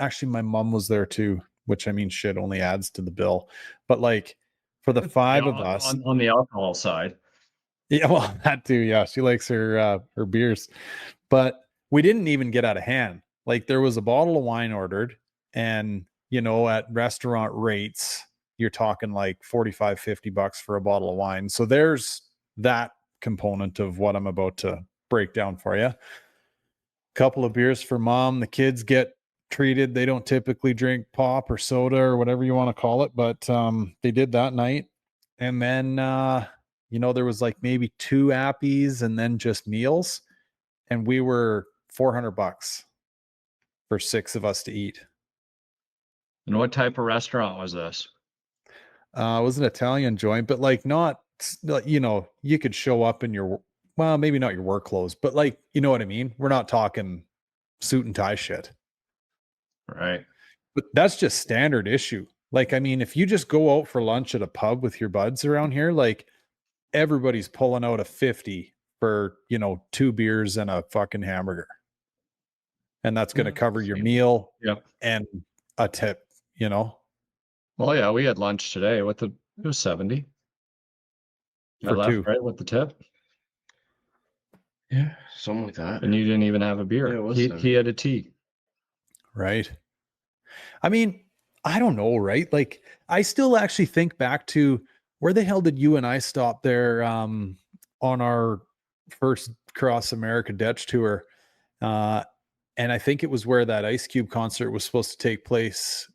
actually my mom was there too, which I mean shit only adds to the bill. But like for the five of us on the alcohol side. Yeah, well, that too. Yeah, she likes her beers, but we didn't even get out of hand. Like there was a bottle of wine ordered, and at restaurant rates, you're talking like $45-$50 for a bottle of wine. So there's that component of what I'm about to break down for you. Couple of beers for mom. The kids get treated. They don't typically drink pop or soda or whatever you want to call it, but they did that night. And then there was like maybe 2 appies and then just meals, and we were $400 for 6 of us to eat. And what type of restaurant was this? It was an Italian joint, but like not, you could show up in maybe not your work clothes, but like, you know what I mean? We're not talking suit and tie shit. Right. But that's just standard issue. Like, I mean, if you just go out for lunch at a pub with your buds around here, like everybody's pulling out a 50 for, 2 beers and a fucking hamburger. and that's going to cover your meal and a tip, you know? Well, yeah, we had lunch today it was 70. I For left, two. right, with the tip. Yeah, something like that. And you didn't even have a beer. Yeah, it was he had a tea. Right. I mean, I don't know, right? Like, I still actually think back to where the hell did you and I stop there on our first Cross America DECH tour? And I think it was where that Ice Cube concert was supposed to take place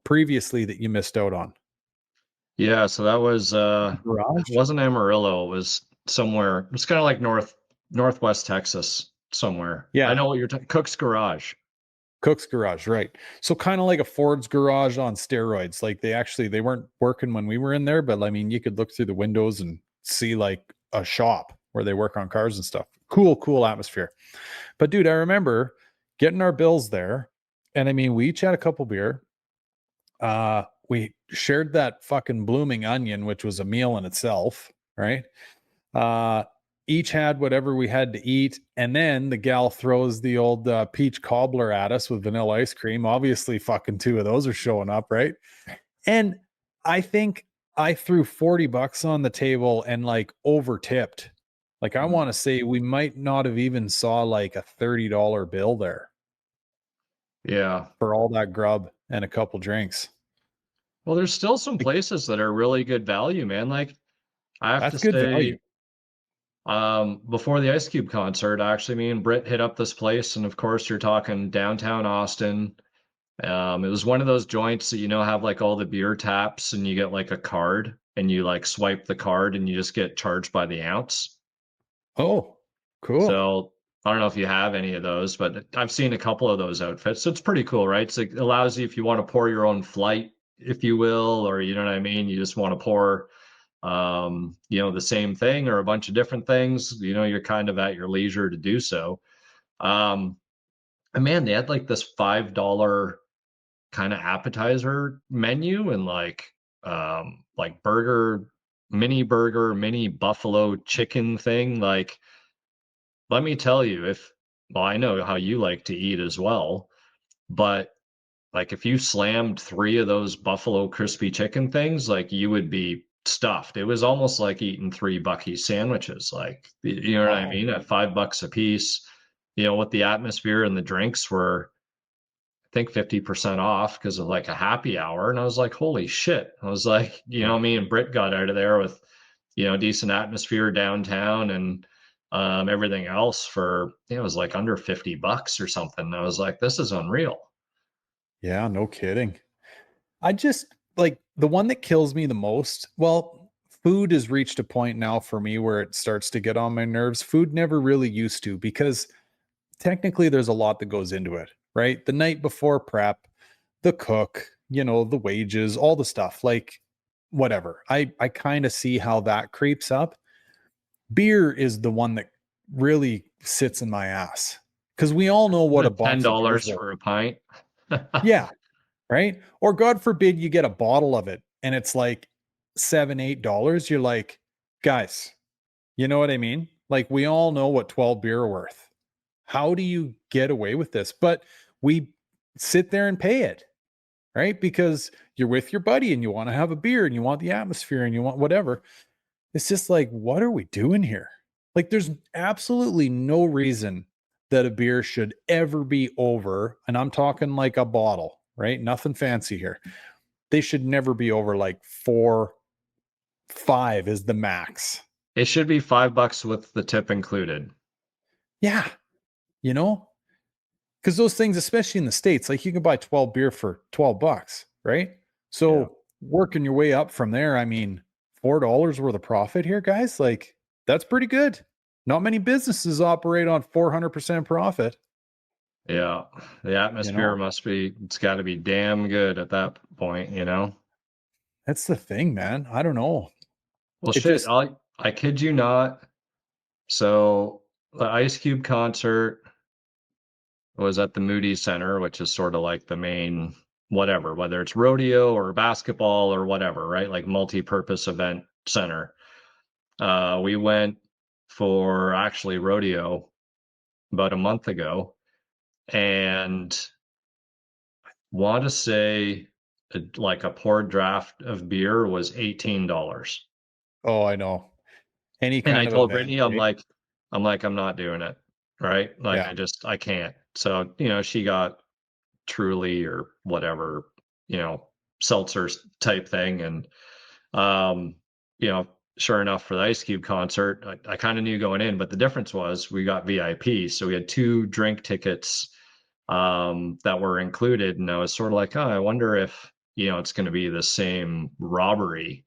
previously that you missed out on. Yeah, so that was Garage? it wasn't Amarillo, it was somewhere. It's kind of like northwest Texas somewhere. Yeah. I know what you're talking. Cook's Garage. Cook's Garage, right? So kind of like a Ford's garage on steroids. Like they weren't working when we were in there, but I mean, you could look through the windows and see like a shop where they work on cars and stuff. Cool atmosphere. But dude, I remember getting our bills there, and I mean, we each had a couple beer. We shared that fucking blooming onion, which was a meal in itself, right? Each had whatever we had to eat, and then the gal throws the old peach cobbler at us with vanilla ice cream. Obviously, fucking two of those are showing up, right? And I think I threw $40 on the table and like over tipped. Like, I want to say we might not have even saw like a $30 bill there. Yeah. For all that grub and a couple drinks. Well, there's still some places that are really good value, man. Like, I have That's to good say, value. Before the Ice Cube concert, actually, me and Britt hit up this place, and of course, you're talking downtown Austin. It was one of those joints that, have like all the beer taps, and you get like a card, and you like swipe the card, and you just get charged by the ounce. Oh, cool. So I don't know if you have any of those, but I've seen a couple of those outfits. So it's pretty cool, right? So it allows you, if you want to pour your own flight, if you will, or you know what I mean, you just want to pour the same thing or a bunch of different things, you're kind of at your leisure to do so. And man, they had like this $5 kind of appetizer menu, and like mini buffalo chicken thing. Like, let me tell you, I know how you like to eat as well, but like if you slammed 3 of those buffalo crispy chicken things, like you would be stuffed. It was almost like eating 3 Buc-ee's sandwiches. Like, you know what I mean? At $5 a piece, with the atmosphere, and the drinks were, I think, 50% off because of like a happy hour. And I was like, holy shit. I was like, me and Britt got out of there with, decent atmosphere downtown, and everything else for, it was like under $50 or something. I was like, this is unreal. Yeah, no kidding. I just like the one that kills me the most. Well, food has reached a point now for me where it starts to get on my nerves. Food never really used to, because technically there's a lot that goes into it, right? The night before prep, the cook, the wages, all the stuff, like whatever. I kind of see how that creeps up. Beer is the one that really sits in my ass, because we all know what a box $10 for a pint. Yeah. Right. Or God forbid you get a bottle of it and it's like $7-8. You're like, guys, you know what I mean? Like, we all know what 12 beer are worth. How do you get away with this? But we sit there and pay it, right? Because you're with your buddy and you want to have a beer and you want the atmosphere and you want whatever. It's just like, what are we doing here? Like, there's absolutely no reason that a beer should ever be over. And I'm talking like a bottle, right? Nothing fancy here. They should never be over like 4, 5 is the max. It should be $5 with the tip included. Yeah. Because those things, especially in the States, like you can buy 12 beer for $12, right? So working your way up from there, I mean, $4 worth of profit here, guys. Like, that's pretty good. Not many businesses operate on 400% profit. Yeah. The atmosphere it's got to be damn good at that point, That's the thing, man. I don't know. Well, I kid you not. So the Ice Cube concert was at the Moody Center, which is sort of like the main whatever, whether it's rodeo or basketball or whatever, right? Like multi-purpose event center. We went for actually rodeo about a month ago, and want to say like a poured draft of beer was $18. Oh, I know. Any And I kind of told event, Brittany, right? I'm not doing it. Right. Like Yeah. I can't. So, you know, she got Truly or whatever, you know, seltzer type thing. And, you know, sure enough for the Ice Cube concert, I kind of knew going in, but the difference was we got VIP. So we had 2 drink tickets that were included. And I was sort of like, oh, I wonder if, you know, it's going to be the same robbery,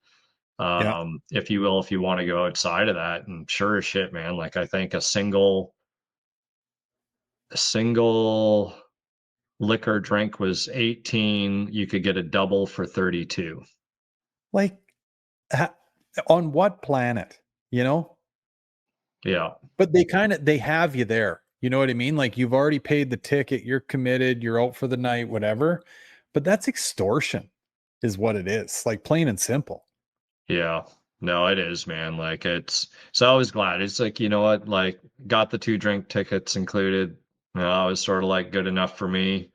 Yeah. if you will, if you want to go outside of that. And sure as shit, man, like I think a single liquor drink was 18. You could get a double for 32. Like, ha- on what planet, you know? Yeah. But they have you there. You know what I mean? Like, you've already paid the ticket, you're committed, you're out for the night, whatever. But that's extortion, is what it is. Like, plain and simple. Yeah. No, it is, man. Like so I was glad. It's like, you know what, like got the 2 drink tickets included. You know, it was sort of like good enough for me.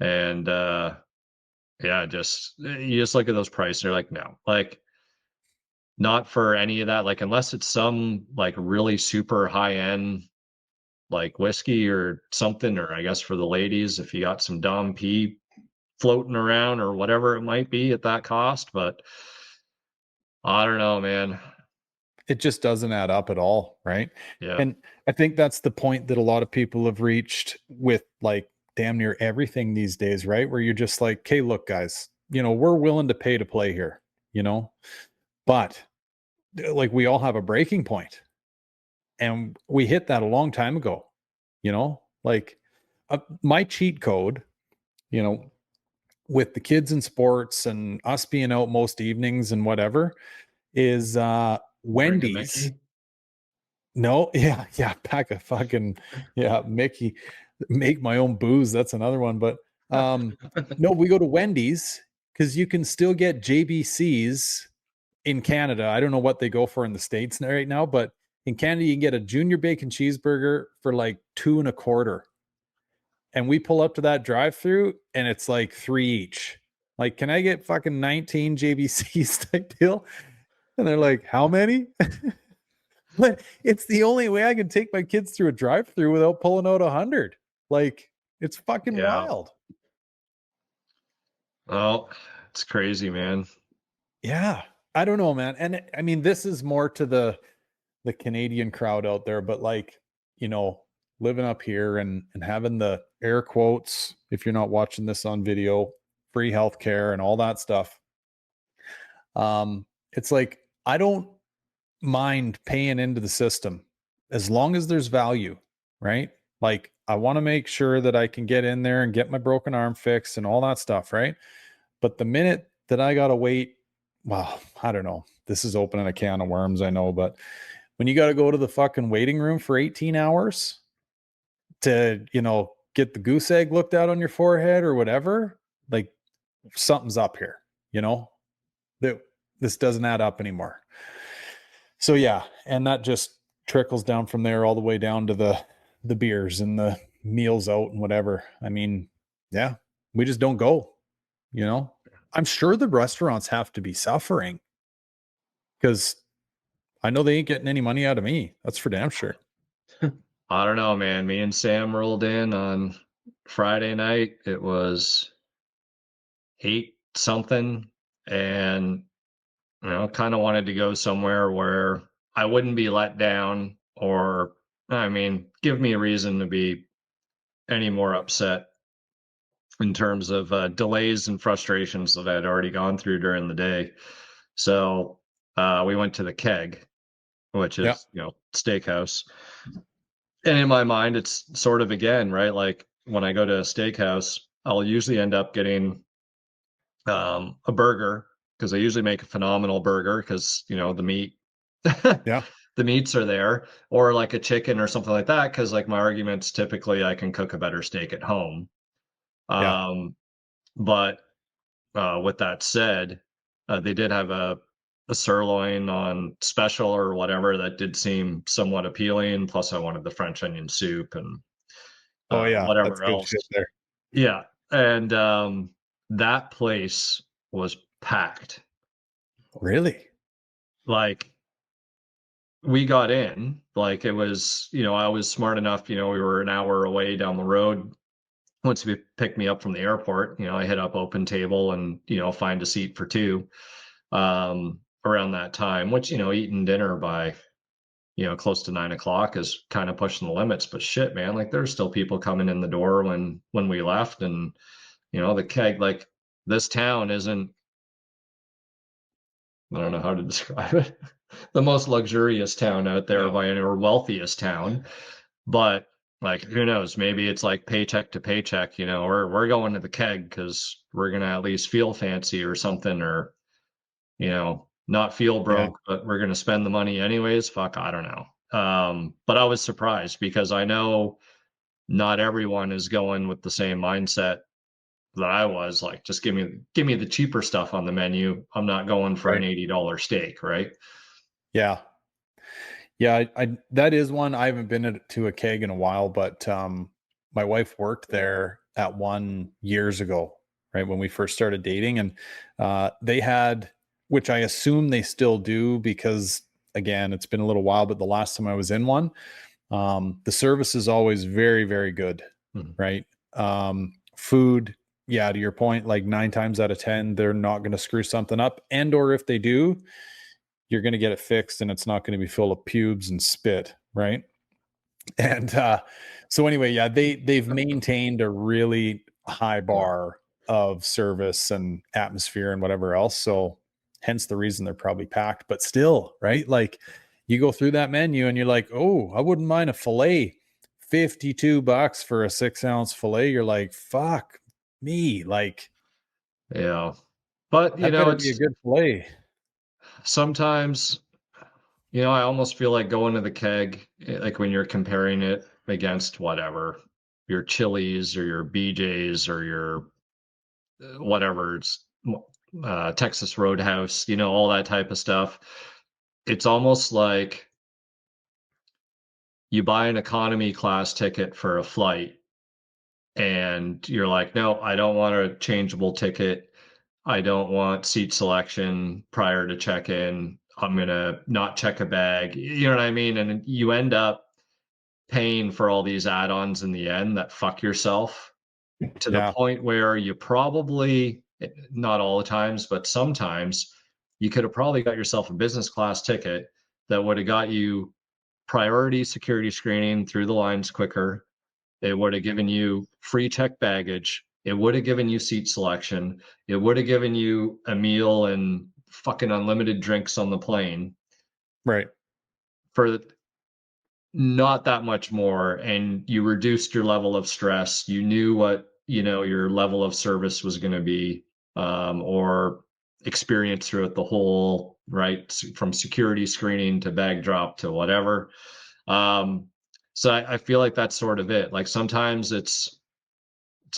And yeah, just you just look at those prices and you're like, no, like not for any of that. Like unless it's some like really super high end like whiskey or something, or I guess for the ladies, if you got some Dom P floating around or whatever it might be at that cost. But I don't know, man. It just doesn't add up at all, right? Yeah. And I think that's the point that a lot of people have reached with like damn near everything these days, right? Where you're just like, "Okay, look guys, you know, we're willing to pay to play here, you know? But like we all have a breaking point. And we hit that a long time ago, you know? Like my cheat code, you know, with the kids in sports and us being out most evenings and whatever is Bring a Wendy's. Mickey. No, yeah, pack a fucking yeah, Mickey, make my own booze. That's another one. But no, we go to Wendy's because you can still get JBCs in Canada. I don't know what they go for in the States right now, but in Canada, you can get a junior bacon cheeseburger for like 2.25. And we pull up to that drive-through and it's like 3 each. Like, can I get fucking 19 JBCs type deal? And they're like, how many? But it's the only way I can take my kids through a drive-through without pulling out 100. Like, it's fucking Yeah. wild. Oh, it's crazy, man. Yeah. I don't know, man. And I mean, this is more to the Canadian crowd out there, but like, you know, living up here and having the air quotes, if you're not watching this on video, free healthcare and all that stuff. It's like I don't mind paying into the system as long as there's value, right? Like I want to make sure that I can get in there and get my broken arm fixed and all that stuff, right? But the minute that I got to wait, well, I don't know. This is opening a can of worms, I know, but when you got to go to the fucking waiting room for 18 hours to, you know, get the goose egg looked out on your forehead or whatever, like something's up here, you know, that this doesn't add up anymore. So yeah, and that just trickles down from there all the way down to the beers and the meals out and whatever. I mean, yeah, we just don't go, you know. I'm sure the restaurants have to be suffering because I know they ain't getting any money out of me. That's for damn sure. I don't know, man. Me and Sam rolled in on Friday night. It was 8 something, and you know, kind of wanted to go somewhere where I wouldn't be let down, or I mean, give me a reason to be any more upset in terms of delays and frustrations that I'd already gone through during the day. So we went to the Keg, which Yeah. is, you know, steakhouse. And in my mind, it's sort of again, right? Like when I go to a steakhouse, I'll usually end up getting a burger because they usually make a phenomenal burger because, you know, the meat, Yeah. the meats are there, or like a chicken or something like that. Cause like my argument's typically I can cook a better steak at home. Yeah. But with that said, they did have a sirloin on special or whatever that did seem somewhat appealing. Plus, I wanted the French onion soup, and Oh yeah, that's whatever good shit else. there. Yeah. And that place was packed. Really? Like, we got in, like, it was, I was smart enough, we were an hour away down the road. Once he picked me up from the airport, I hit up Open Table and, find a seat for two around that time, which, eating dinner by, close to 9 o'clock is kind of pushing the limits. But shit, man, like, there's still people coming in the door when we left. And, the keg, like, this town isn't, I don't know how to describe it, the most luxurious town out there by any, or wealthiest town. But like, who knows? Maybe it's like paycheck to paycheck. We're going to the keg because we're gonna at least feel fancy or something, or not feel broke, but we're gonna spend the money anyways. Fuck, I don't know. But I was surprised because I know not everyone is going with the same mindset that I was. Like, just give me the cheaper stuff on the menu. I'm not going for an $80 steak, right? Yeah. Yeah, I that is one. I haven't been to a keg in a while, but my wife worked there at one years ago, right when we first started dating, and they had, which I assume they still do because again, it's been a little while. But the last time I was in one, the service is always very, very good, right? Food, yeah, to your point, like 9 times out of 10, they're not going to screw something up, and or if they do, you're going to get it fixed and it's not going to be full of pubes and spit, right? And so anyway, yeah, they've maintained a really high bar of service and atmosphere and whatever else. So hence the reason they're probably packed. But still, right? Like, you go through that menu and you're like, oh, I wouldn't mind a fillet. $52 for a 6-ounce fillet. You're like, fuck me. Like, Yeah. But that better be a good fillet. sometimes, I almost feel like going to the keg, like when you're comparing it against whatever, your Chili's or your BJ's or your whatever, it's Texas Roadhouse, all that type of stuff. It's almost like you buy an economy class ticket for a flight and you're like, no, I don't want a changeable ticket. I don't want seat selection prior to check-in. I'm going to not check a bag. You know what I mean? And you end up paying for all these add-ons in the end that fuck yourself to the point where you probably, not all the times, but sometimes you could have probably got yourself a business class ticket that would have got you priority security screening through the lines quicker. It would have given you free check baggage. It would have given you seat selection. It would have given you a meal and fucking unlimited drinks on the plane. Right. For not that much more. And you reduced your level of stress. You knew what, your level of service was going to be, or experience throughout the whole, right? From security screening to bag drop to whatever. So I feel like that's sort of it. Like, sometimes it's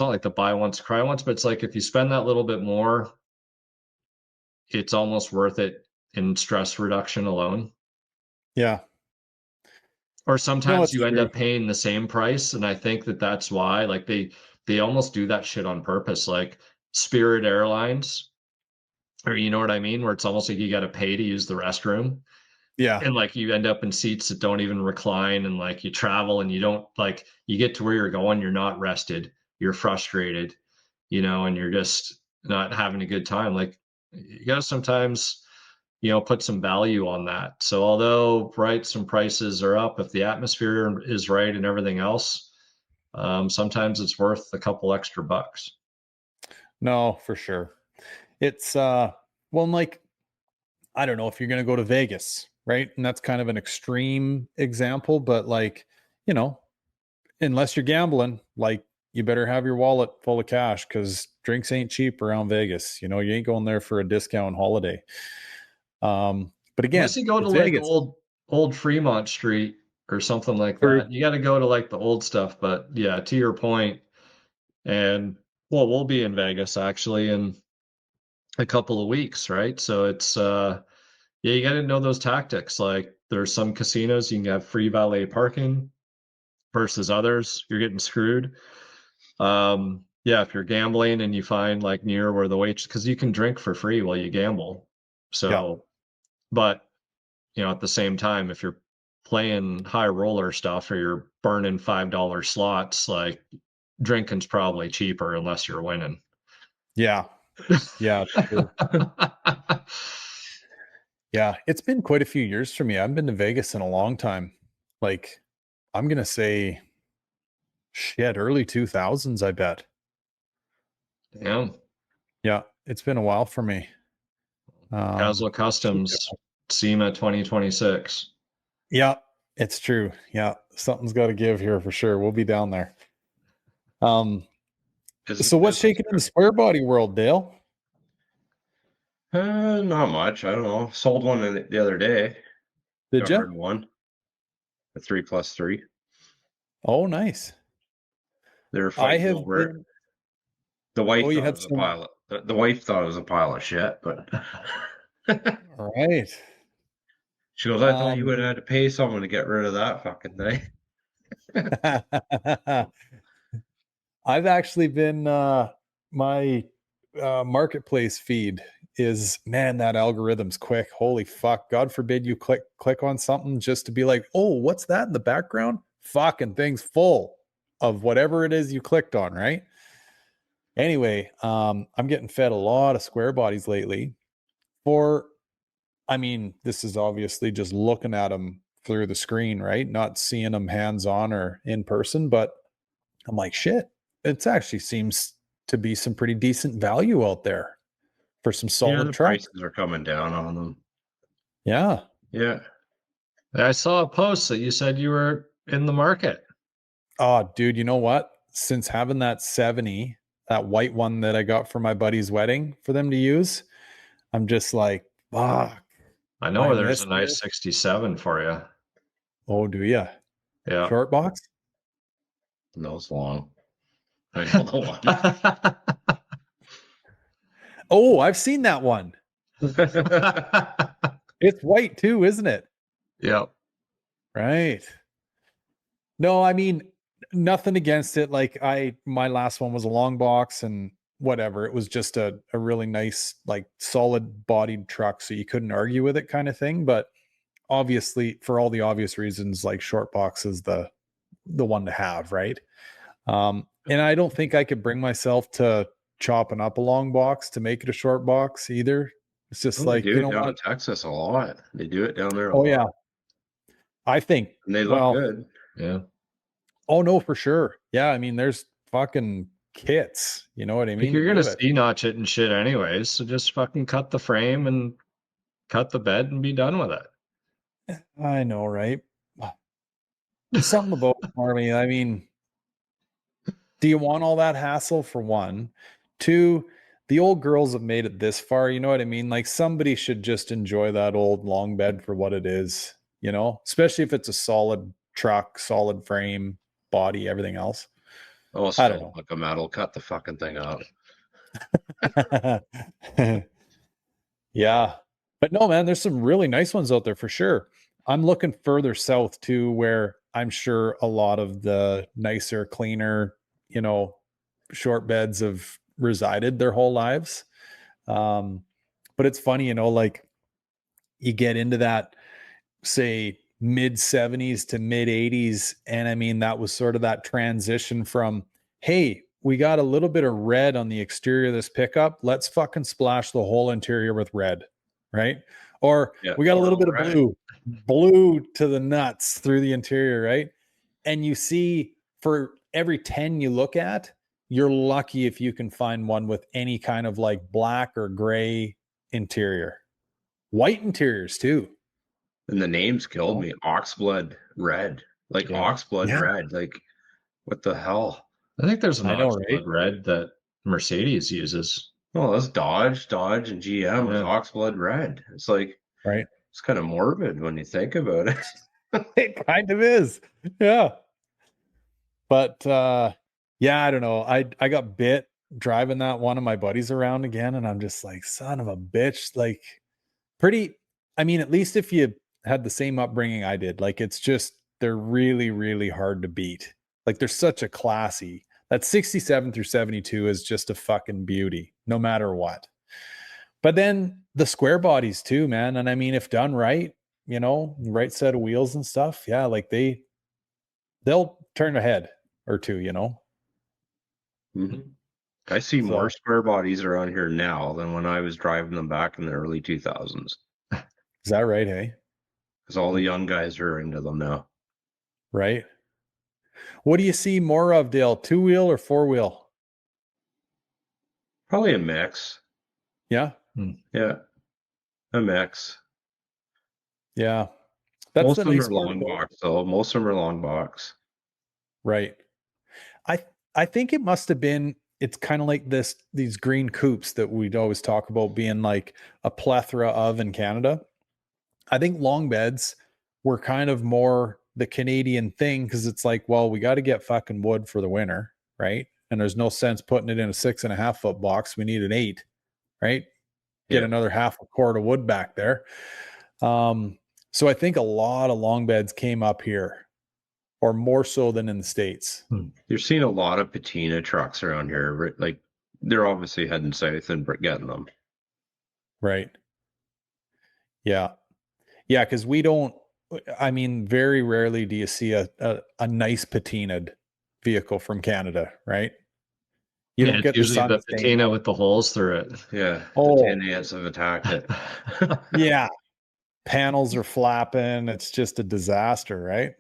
not like the buy once, cry once, but it's like if you spend that little bit more, it's almost worth it in stress reduction alone. Yeah. Or No, sometimes it's you end true. up paying the same price, and I think that's why, like, they almost do that shit on purpose. Like Spirit Airlines, or you know what I mean, where it's almost like you got to pay to use the restroom. Yeah. And like, you end up in seats that don't even recline, and like, you travel and you don't, like, you get to where you're going, you're not rested, you're frustrated, and you're just not having a good time. Like, you gotta sometimes, put some value on that. So although, right, some prices are up, if the atmosphere is right and everything else, sometimes it's worth a couple extra bucks. No, for sure. It's well, like, I don't know if you're going to go to Vegas, right? And that's kind of an extreme example, but like, unless you're gambling, like, you better have your wallet full of cash because drinks ain't cheap around Vegas. You ain't going there for a discount holiday. But again, Unless you go to it's like Vegas. old Fremont Street or something like True. that. You got to go to like the old stuff. But yeah, to your point, and well, we'll be in Vegas actually in a couple of weeks, right? So it's yeah, you got to know those tactics. Like, there's some casinos you can have free valet parking. versus others, you're getting screwed. Yeah, if you're gambling and you find like near where the waitress, because you can drink for free while you gamble. So, but at the same time, if you're playing high roller stuff or you're burning $5 slots, like drinking's probably cheaper unless you're winning. Yeah. Yeah. True. Yeah. It's been quite a few years for me. I haven't been to Vegas in a long time. Like, I'm going to say, shit, early 2000s, I bet. Yeah. Yeah. It's been a while for me. KASL Customs, SEMA 2026. Yeah, it's true. Yeah. Something's got to give here for sure. We'll be down there. So what's shaking in the square body world, Dale? Not much. I don't know. Sold one the other day. Did you? One. A 3+3. Oh, nice. They're fighting over it. The wife thought it was a pile of, the wife thought it was a pile of shit, but all right. She goes, I thought you would have had to pay someone to get rid of that fucking thing. I've actually been my marketplace feed is, man, that algorithm's quick. Holy fuck. God forbid you click on something just to be like, oh, what's that in the background? Fucking thing's full of whatever it is you clicked on, right? Anyway, I'm getting fed a lot of square bodies lately. This is obviously just looking at them through the screen, right? Not seeing them hands-on or in person, but I'm like, shit, it actually seems to be some pretty decent value out there for some solid trucks. Prices are coming down on them. Yeah. Yeah. I saw a post that you said you were in the market. Oh, dude, you know what? Since having that 70, that white one that I got for my buddy's wedding for them to use, I'm just like, fuck. I know there's a nice 67 for you. Oh, do you? Yeah. Short box? No, it's long. I know the one. Oh, I've seen that one. It's white too, isn't it? Yeah. Right. No, I mean, nothing against it. Like my last one was a long box and whatever. It was just a really nice, like solid bodied truck. So you couldn't argue with it kind of thing. But obviously for all the obvious reasons, like short box is the one to have. Right. And I don't think I could bring myself to chopping up a long box to make it a short box either. It's just like, they do it down in Texas a lot. They do it down there a lot. Yeah. I think. And they look good. Yeah. Oh no, for sure. Yeah. I mean, there's fucking kits. You know what I mean? You're going to C-notch it and shit anyways. So just fucking cut the frame and cut the bed and be done with it. I know, right? Something about Army. I mean, do you want all that hassle for one? Two, the old girls have made it this far. You know what I mean? Like somebody should just enjoy that old long bed for what it is, you know, especially if it's a solid truck, solid frame, body, everything else. Oh, I don't know. Like a metal, cut the fucking thing out. Yeah. But no, man, there's some really nice ones out there for sure. I'm looking further south too, where I'm sure a lot of the nicer, cleaner, you know, short beds have resided their whole lives. But it's funny, you know, like you get into that, say, mid 70s to mid 80s. And I mean, that was sort of that transition from, hey, we got a little bit of red on the exterior of this pickup. Let's fucking splash the whole interior with red. Right. Or we got a little bit of blue to the nuts through the interior. Right. And you see for every 10 you look at, you're lucky if you can find one with any kind of like black or gray interior. White interiors too. And the names killed me. Oxblood red. Like Oxblood red. Like, what the hell? I think there's an Oxblood red that Mercedes uses. Oh, that's Dodge and GM with Oxblood red. It's like, it's kind of morbid when you think about it. It kind of is. Yeah. But I don't know. I got bit driving that one of my buddies around again, and I'm just like, son of a bitch. Like, at least if you had the same upbringing I did, like, it's just they're really, really hard to beat. Like they're such a classy. That 67 through 72 is just a fucking beauty, no matter what. But then the square bodies too, man. And I mean, if done right, you know, right set of wheels and stuff, yeah, like they'll turn a head or two, you know. Mm-hmm. I see more square bodies around here now than when I was driving them back in the early 2000s. Is that right, hey? Because all the young guys are into them now. Right. What do you see more of, Dale? 2-wheel or 4-wheel? Probably a mix. Yeah. Yeah. A mix. Yeah. That's Most the of them nice are long box, though. Most of them are long box. Right. I think it must have been, it's kind of like these green coupes that we'd always talk about being like a plethora of in Canada. I think long beds were kind of more the Canadian thing because it's like, well, we got to get fucking wood for the winter, right? And there's no sense putting it in a 6.5 foot box. We need an 8, right? Get another half a cord of wood back there. So I think a lot of long beds came up here, or more so than in the States. You're seeing a lot of patina trucks around here. Like they're obviously heading south and getting them. Right. Yeah. Yeah. Cause we don't, I mean, very rarely do you see a nice patinaed vehicle from Canada, right? You don't get usually the patina with the holes through it. Yeah. The 10 ants have attacked it. Yeah. Panels are flapping. It's just a disaster, right?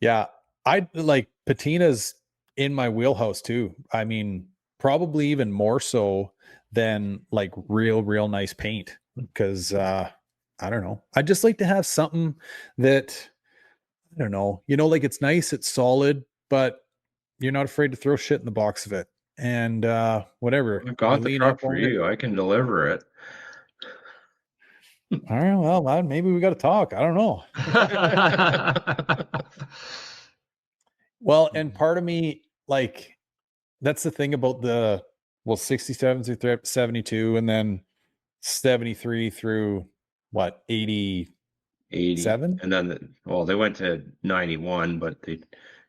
Yeah. I like patinas in my wheelhouse too. I mean, probably even more so than like real nice paint because I don't know. I just like to have something that I don't know, you know, like it's nice, it's solid, but you're not afraid to throw shit in the box of it. And whatever. I've got the truck for you. I can deliver it. All right, well, maybe we got to talk. I don't know. Well, and part of me, like, that's the thing about 67 through 72, and then 73 through what, 87? And then, they went to 91, but they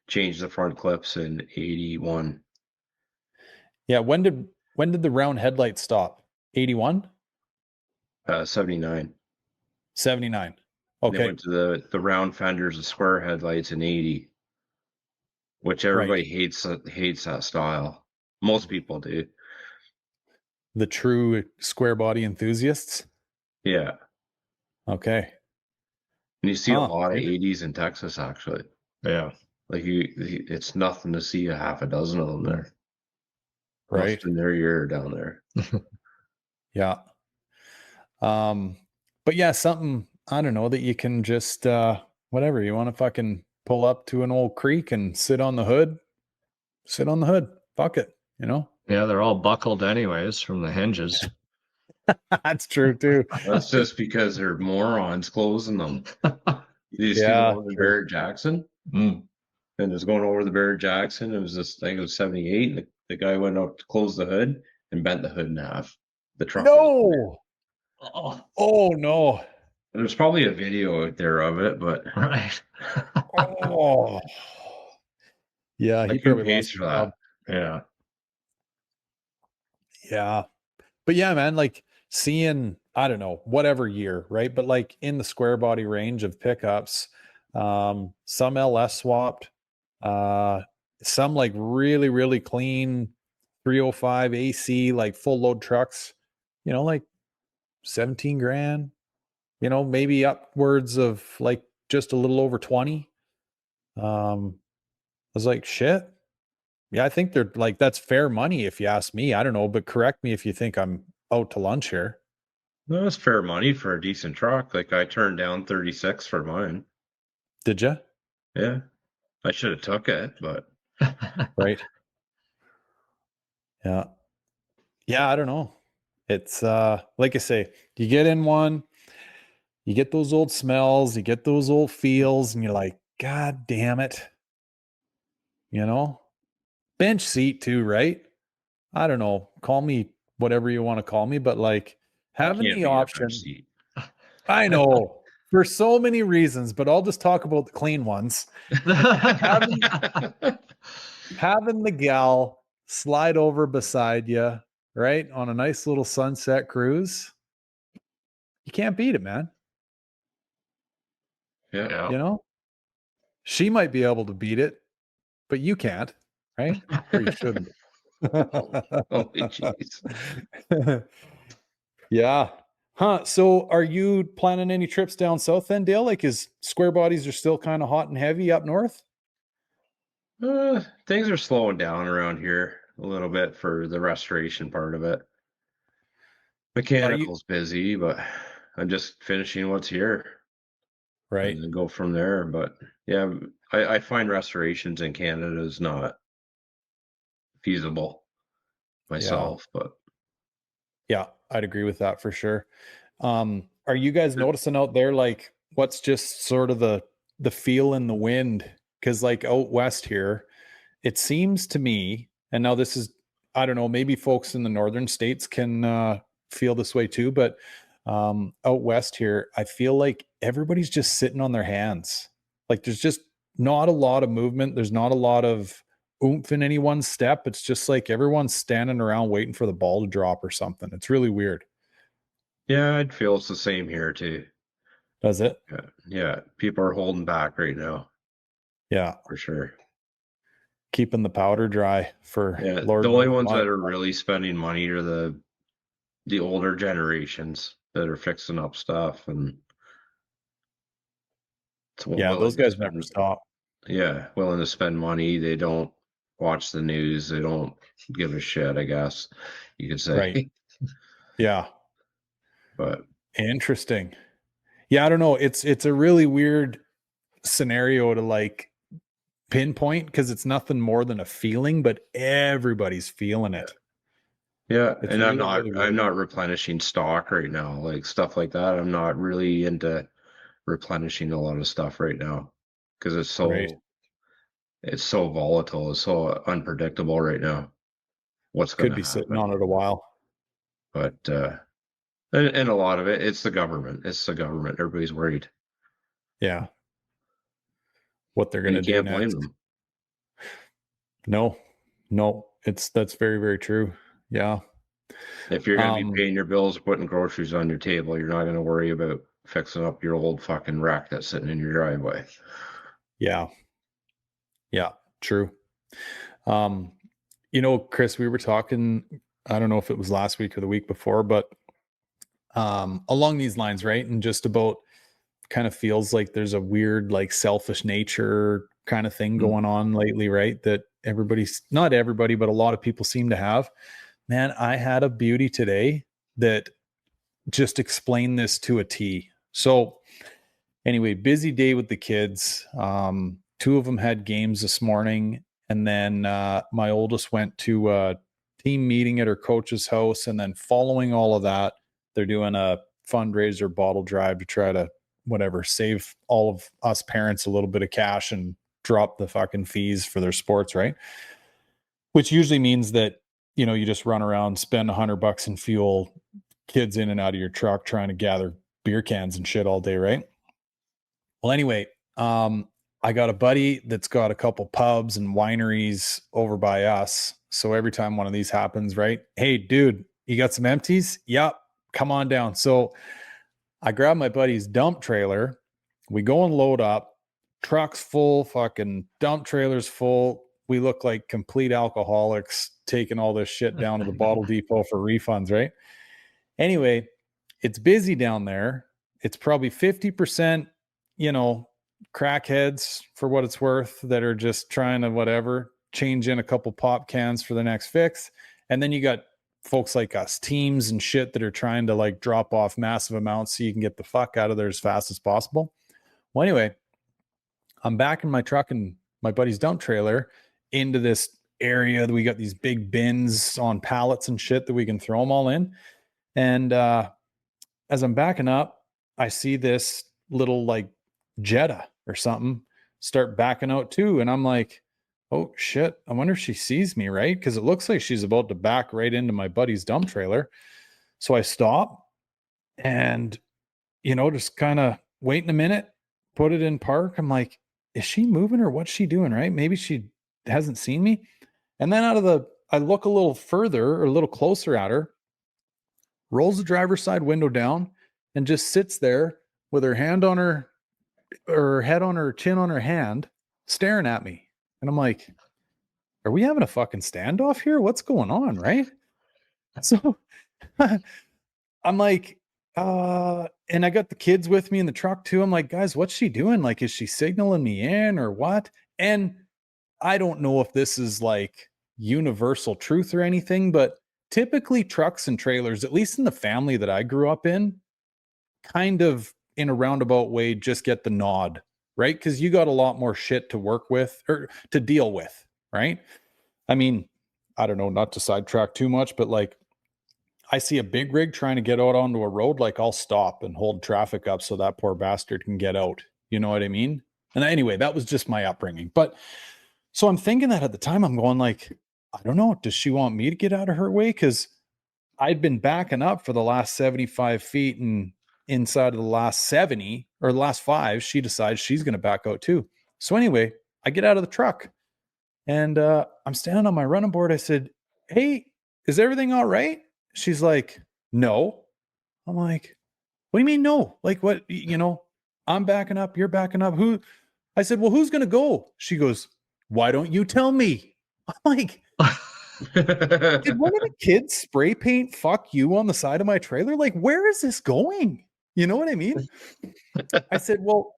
changed the front clips in 81. Yeah, when did the round headlights stop? 81? 79. 79. Okay. They went to the round fenders, the square headlights in 80, which everybody hates that style. Most people do. The true square body enthusiasts? Yeah. Okay. And you see a lot of 80s in Texas, actually. Yeah. Like it's nothing to see a half a dozen of them there. Right. Most in their year down there. Yeah. But yeah, something, I don't know, that you can just whatever, you want to fucking pull up to an old creek and sit on the hood. Fuck it, you know? Yeah, they're all buckled anyways from the hinges. That's true too. That's just because they're morons closing them. You see the one with Barrett Jackson? And it was going over the Barrett Jackson. It was this thing, it was 78. And the guy went up to close the hood and bent the hood in half. The truck. No. Oh no. There's probably a video out there of it, but right. Oh. Yeah, he probably pays for that. Yeah. Yeah. But yeah, man, like seeing, I don't know, whatever year, right? But like in the square body range of pickups, some LS swapped, some like really clean 305 AC, like full load trucks, you know, like 17 grand, you know, maybe upwards of like just a little over 20. I was like, shit. Yeah, I think they're like, that's fair money if you ask me. I don't know, but correct me if you think I'm out to lunch here. No, that's fair money for a decent truck. Like I turned down 36 for mine. Did you? Yeah. I should have took it, but right. Yeah. Yeah, I don't know. It's like I say, you get in one, you get those old smells, you get those old feels, and you're like, God damn it. You know? Bench seat too, right? I don't know. Call me whatever you want to call me, but like having the option. I know. for so many reasons, but I'll just talk about the clean ones. having the gal slide over beside you, right, on a nice little sunset cruise, you can't beat it, man. Yeah. You know, she might be able to beat it, but you can't, right? Or you shouldn't. Holy jeez. Yeah. Huh. So are you planning any trips down south then, Dale? Like, is square bodies are still kind of hot and heavy up north? Things are slowing down around here a little bit for the restoration part of it. Mechanical's busy, but I'm just finishing what's here. Right. And then go from there. But yeah, I find restorations in Canada is not feasible myself, but Yeah, I'd agree with that for sure. Are you guys noticing out there, like, what's just sort of the feel in the wind? Because like out west here, it seems to me, and now this is, I don't know, maybe folks in the northern states can feel this way too, but out west here, I feel like everybody's just sitting on their hands. Like there's just not a lot of movement. There's not a lot of oomph in any one step. It's just like everyone's standing around waiting for the ball to drop or something. It's really weird. yeah, I'd feel it's the same here too. Does it? Yeah, people are holding back right now Yeah. for sure. Keeping the powder dry for The only ones that are really spending money are the older generations that are fixing up stuff and those guys never stop. Yeah, willing to spend money. They don't watch the news. They don't give a shit, I guess you could say. Right. Yeah. But interesting. Yeah, I don't know. It's a really weird scenario to like pinpoint because it's nothing more than a feeling, but everybody's feeling it. yeah, It's and really I'm not replenishing stock right now, like stuff like that. I'm not really into replenishing a lot of stuff right now because it's so volatile, it's so unpredictable right now. What's going could to be sitting happen? on it a while. But and a lot of it, it's the government. It's the government. Everybody's worried. Yeah. What they're going to do You can't blame next. them. No, that's very, very true. Yeah. If you're going to be paying your bills, putting groceries on your table, you're not going to worry about fixing up your old fucking wreck that's sitting in your driveway. Yeah. Yeah. True. Chris, we were talking, I don't know if it was last week or the week before, but along these lines, right? And just about kind of feels like there's a weird, like selfish nature kind of thing going on lately, right? That not everybody, but a lot of people seem to have. Man, I had a beauty today that just explained this to a T. So anyway, busy day with the kids. Two of them had games this morning. And then my oldest went to a team meeting at her coach's house. And then following all of that, they're doing a fundraiser bottle drive to try to save all of us parents a little bit of cash and drop the fucking fees for their sports, right? Which usually means that, you just run around, spend $100 in fuel, kids in and out of your truck trying to gather beer cans and shit all day, right? Well, anyway, I got a buddy that's got a couple pubs and wineries over by us. So every time one of these happens, right? Hey, dude, you got some empties? Yep. Come on down. So I grab my buddy's dump trailer. We go and load up. Truck's full, fucking dump trailer's full. We look like complete alcoholics taking all this shit down to the bottle depot for refunds, right? Anyway, it's busy down there. It's probably 50%, crackheads for what it's worth that are just trying to change in a couple pop cans for the next fix. And then you got folks like us, teams and shit that are trying to like drop off massive amounts so you can get the fuck out of there as fast as possible. Well, anyway, I'm back in my truck and my buddy's dump trailer into this area that we got these big bins on pallets and shit that we can throw them all in. And as I'm backing up, I see this little like Jetta or something start backing out too. And I'm like, oh shit, I wonder if she sees me, right? Because it looks like she's about to back right into my buddy's dump trailer. So I stop and, just kind of waiting a minute, put it in park. I'm like, is she moving or what's she doing? Right? Maybe she hasn't seen me. And then I look a little further or a little closer at her, rolls the driver's side window down and just sits there with her hand on her head on her chin on her hand, staring at me. And I'm like, are we having a fucking standoff here? What's going on? Right. So I'm like, and I got the kids with me in the truck too. I'm like, guys, what's she doing? Like, is she signaling me in or what? And I don't know if this is like universal truth or anything, but typically trucks and trailers, at least in the family that I grew up in, kind of in a roundabout way, just get the nod, right? Because you got a lot more shit to work with or to deal with, right? I mean, I don't know, not to sidetrack too much, but like I see a big rig trying to get out onto a road, like I'll stop and hold traffic up so that poor bastard can get out. You know what I mean? And anyway, that was just my upbringing. But so I'm thinking that at the time, I'm going like, I don't know, does she want me to get out of her way? Because I'd been backing up for the last 75 feet, and inside of the last 70 or the last 5, she decides she's going to back out too. So anyway, I get out of the truck and I'm standing on my running board. I said, hey, is everything all right? She's like, no. I'm like, what do you mean no? Like what, I'm backing up, you're backing up. Who? I said, well, who's going to go? She goes, why don't you tell me? I'm like, did one of the kids spray paint fuck you on the side of my trailer? Like, where is this going? You know what I mean? I said, well,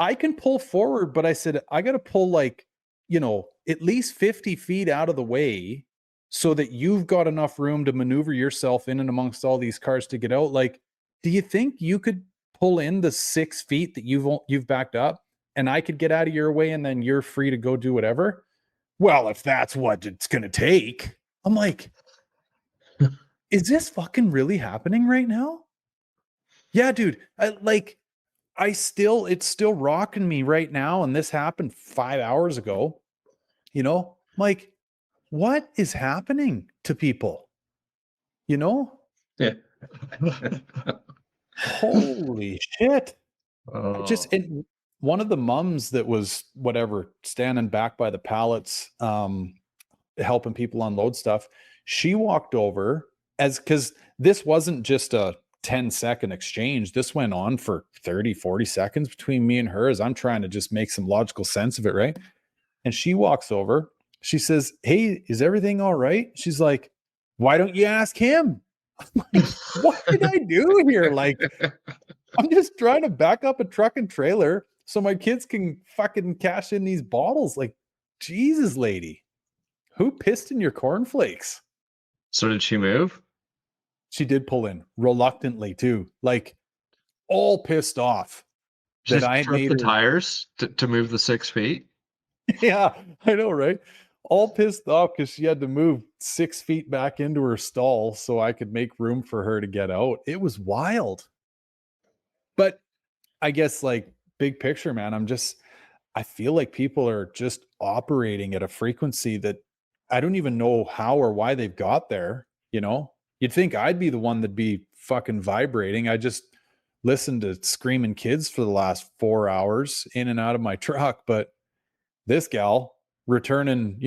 I can pull forward, but I said, I got to pull like, at least 50 feet out of the way so that you've got enough room to maneuver yourself in and amongst all these cars to get out. Like, do you think you could pull in the 6 feet that you've backed up and I could get out of your way and then you're free to go do whatever? Well, if that's what it's going to take. I'm like, is this fucking really happening right now? Yeah, dude. It's still rocking me right now. And this happened 5 hours ago. Like, what is happening to people? Yeah. Holy shit. Oh. And one of the mums that was whatever standing back by the pallets, helping people unload stuff, she walked over because this wasn't just a 10-second exchange. This went on for 30, 40 seconds between me and her as I'm trying to just make some logical sense of it, right? And she walks over. She says, hey, is everything all right? She's like, why don't you ask him? I'm like, what did I do here? Like, I'm just trying to back up a truck and trailer so my kids can fucking cash in these bottles. Like, Jesus, lady, who pissed in your cornflakes? So did she move? She did pull in reluctantly too, like all pissed off She that I made the tires to move the 6 feet. Yeah, I know, right? All pissed off because she had to move 6 feet back into her stall so I could make room for her to get out. It was wild. But I guess like big picture, man, I feel like people are just operating at a frequency that I don't even know how or why they've got there. You'd think I'd be the one that'd be fucking vibrating. I just listened to screaming kids for the last 4 hours in and out of my truck. But this gal returning,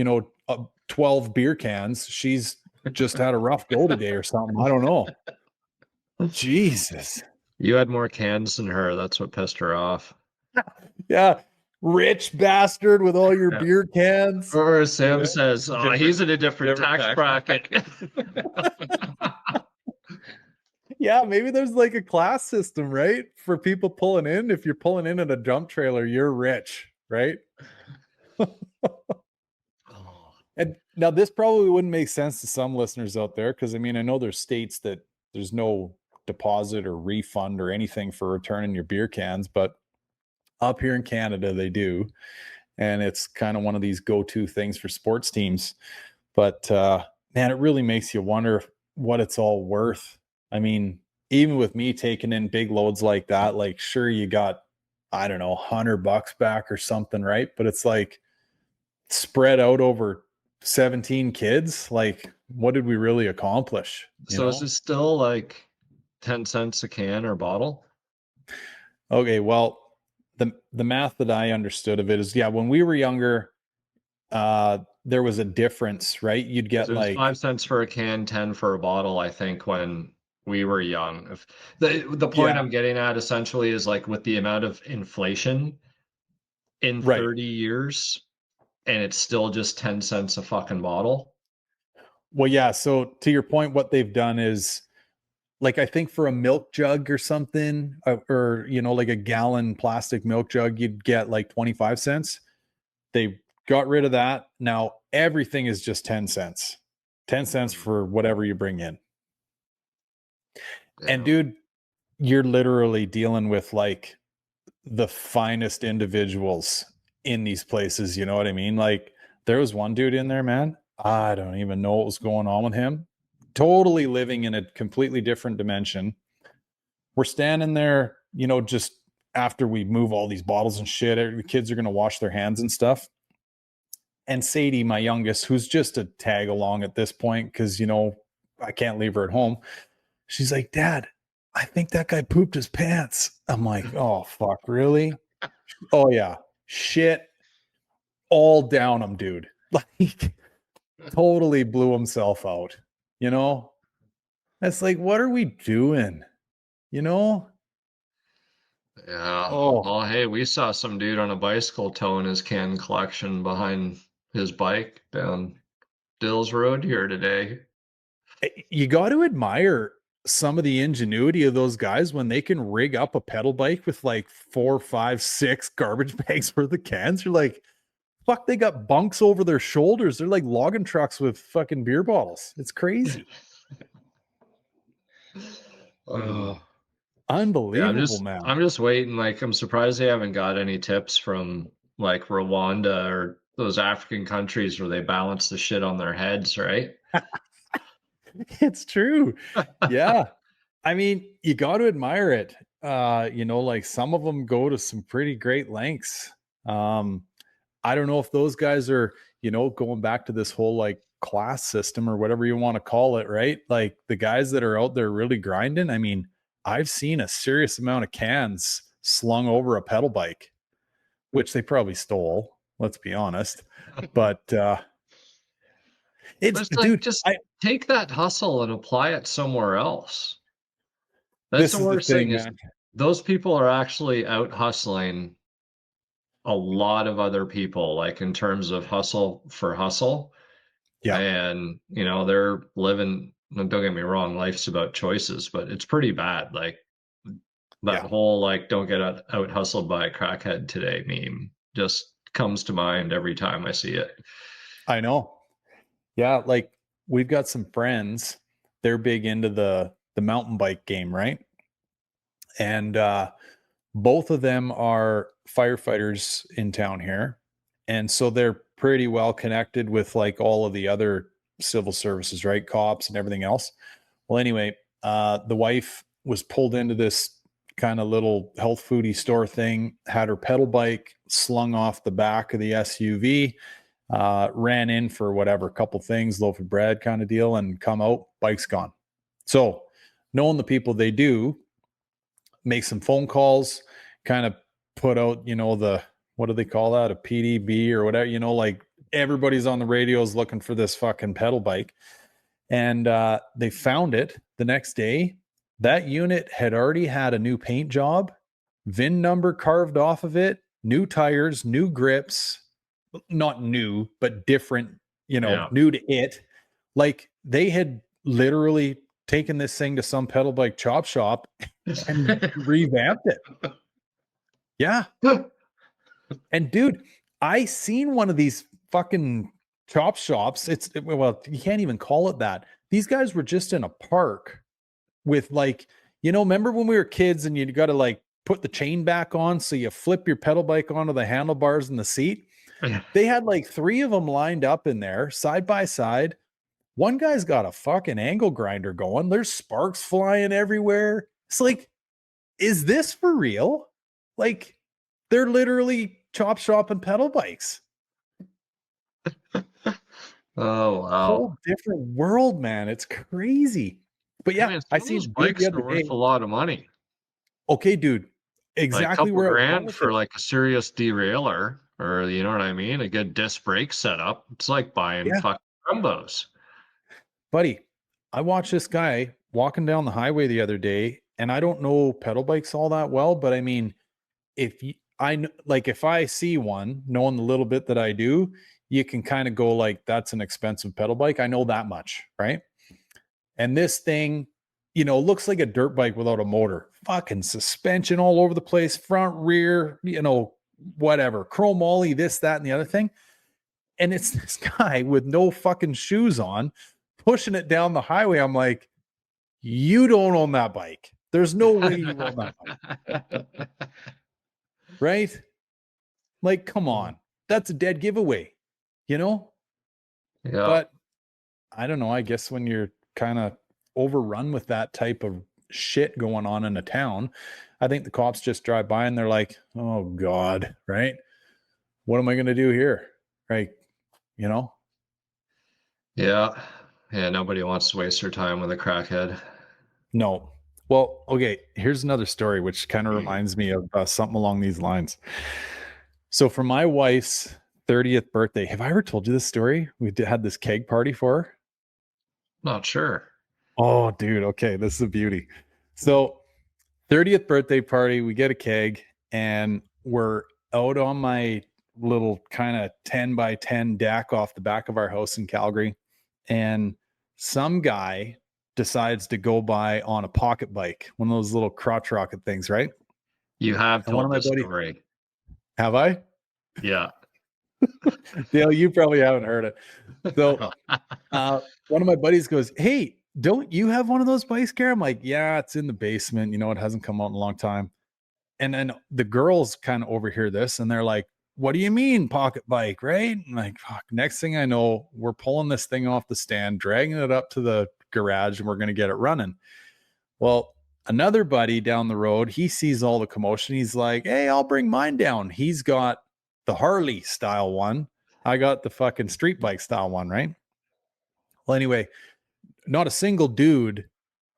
12 beer cans, she's just had a rough go today or something. I don't know. Jesus. You had more cans than her. That's what pissed her off. Yeah. Rich bastard with all your beer cans. Or as Sam says, he's in a different tax bracket. Yeah, maybe there's like a class system, right? For people pulling in. If you're pulling in a dump trailer, you're rich, right? And now this probably wouldn't make sense to some listeners out there because I know there's states that there's no deposit or refund or anything for returning your beer cans, but up here in Canada they do, and it's kind of one of these go-to things for sports teams. But man, it really makes you wonder what it's all worth. I mean, even with me taking in big loads like that, like sure you got, I don't know, $100 back or something, right? But it's like spread out over 17 kids. Like, what did we really accomplish? So is it still like 10 cents a can or bottle? Okay, well, the math that I understood of it is, yeah, when we were younger, there was a difference, right? You'd get It was like, 5 cents for a can, 10 for a bottle, I think, when we were young. If the point yeah, I'm getting at essentially is like with the amount of inflation in right. 30 years, and it's still just 10 cents a fucking bottle. Well, yeah. So to your point, what they've done is, like, I think for a milk jug or something, or like a gallon plastic milk jug, you'd get like 25 cents. They got rid of that. Now everything is just 10 cents. 10 cents for whatever you bring in. And Damn. dude, you're literally dealing with like the finest individuals in these places. You know what I mean? Like, there was one dude in there, man. I don't even know what was going on with him. Totally living in a completely different dimension. We're standing there, just after we move all these bottles and shit. The kids are going to wash their hands and stuff. And Sadie, my youngest, who's just a tag along at this point, because, I can't leave her at home. She's like, Dad, I think that guy pooped his pants. I'm like, oh, fuck, really? Oh, yeah. Shit all down him, dude. Like, totally blew himself out. That's like, what are we doing? Yeah. Oh, Well, hey, we saw some dude on a bicycle towing his can collection behind his bike down Dills Road here today. you got to admire some of the ingenuity of those guys when they can rig up a pedal bike with like 4, 5, 6 garbage bags worth of cans. You're like, fuck, they got bunks over their shoulders. They're like logging trucks with fucking beer bottles. It's crazy. Oh. Yeah, Unbelievable, man. I'm just waiting. Like, I'm surprised they haven't got any tips from like Rwanda or those African countries where they balance the shit on their heads, right? It's true. Yeah. I mean, you got to admire it. Like some of them go to some pretty great lengths. I don't know if those guys are, going back to this whole like class system or whatever you want to call it, right? Like the guys that are out there really grinding. I mean, I've seen a serious amount of cans slung over a pedal bike, which they probably stole, let's be honest. But But it's, it's like, dude, just take that hustle and apply it somewhere else. That's this the is the worst thing thing, is man. those people are actually out hustling a lot of other people, like in terms of hustle for hustle. Yeah. And, they're living, don't get me wrong, life's about choices, but it's pretty bad. Like that Yeah. whole, like, don't get out hustled by a crackhead today meme just comes to mind every time I see it. I know. Yeah. Like we've got some friends, they're big into the mountain bike game, right? And both of them are firefighters in town here. And so they're pretty well connected with like all of the other civil services, right? Cops and everything else. Well, anyway, the wife was pulled into this kind of little health foodie store thing, had her pedal bike slung off the back of the SUV, ran in for whatever, a couple things, loaf of bread kind of deal, and come out, bike's gone. So knowing the people they do, make some phone calls, kind of put out, what do they call that? A PDB or whatever, like everybody's on the radios looking for this fucking pedal bike. And they found it the next day. That unit had already had a new paint job, VIN number carved off of it, new tires, new grips, not new, but different, Yeah. new to it. Like they had literally taken this thing to some pedal bike chop shop and revamped it. Yeah. And dude, I seen one of these fucking chop shops. Well, you can't even call it that. These guys were just in a park with like, remember when we were kids and you got to like put the chain back on so you flip your pedal bike onto the handlebars in the seat? They had like 3 of them lined up in there side by side. One guy's got a fucking angle grinder going. There's sparks flying everywhere. It's like, is this for real? Like, they're literally chop shop and pedal bikes. Oh, wow. Whole different world, man. It's crazy. But yeah, I mean, I some of seen those bikes the other are worth day. a lot of money. Okay, dude. exactly couple where I was going grand with for it. like a serious derailleur, or you know what I mean? A good disc brake setup. It's like buying Yeah. fucking Brembos. Buddy, I watched this guy walking down the highway the other day, and I don't know pedal bikes all that well, but I mean, if you, like if I see one, knowing the little bit that I do, you can kind of go like, that's an expensive pedal bike. I know that much, right? And this thing, looks like a dirt bike without a motor. Fucking suspension all over the place, front, rear, whatever, chrome ollie, this, that, and the other thing. And it's this guy with no fucking shoes on pushing it down the highway. I'm like, you don't own that bike. There's no way you own that bike. Right? Like, come on. That's a dead giveaway, Yeah. But I don't know. I guess when you're kind of overrun with that type of shit going on in a town, I think the cops just drive by and they're like, oh God, right? What am I going to do here? Right. Yeah. Yeah. Nobody wants to waste their time with a crackhead. No. Well, okay. Here's another story, which kind of reminds me of something along these lines. So for my wife's 30th birthday, have I ever told you this story? We had this keg party for her. Not sure. Oh, dude. Okay. This is a beauty. So 30th birthday party, we get a keg and we're out on my little kind of 10 by 10 deck off the back of our house in Calgary. And some guy decides to go by on a pocket bike, one of those little crotch rocket things, right? You have And one of told my this buddies, story. have I? Yeah. Dale, you probably haven't heard it. So one of my buddies goes, hey, don't you have one of those bikes, Gary? I'm like, yeah, it's in the basement. It hasn't come out in a long time. And then the girls kind of overhear this and they're like, what do you mean pocket bike? Right. And like, fuck, next thing I know, we're pulling this thing off the stand, dragging it up to the garage and we're going to get it running. Well, another buddy down the road, he sees all the commotion. He's like, hey, I'll bring mine down. He's got the Harley style one. I got the fucking street bike style one. Right. Well, anyway, not a single dude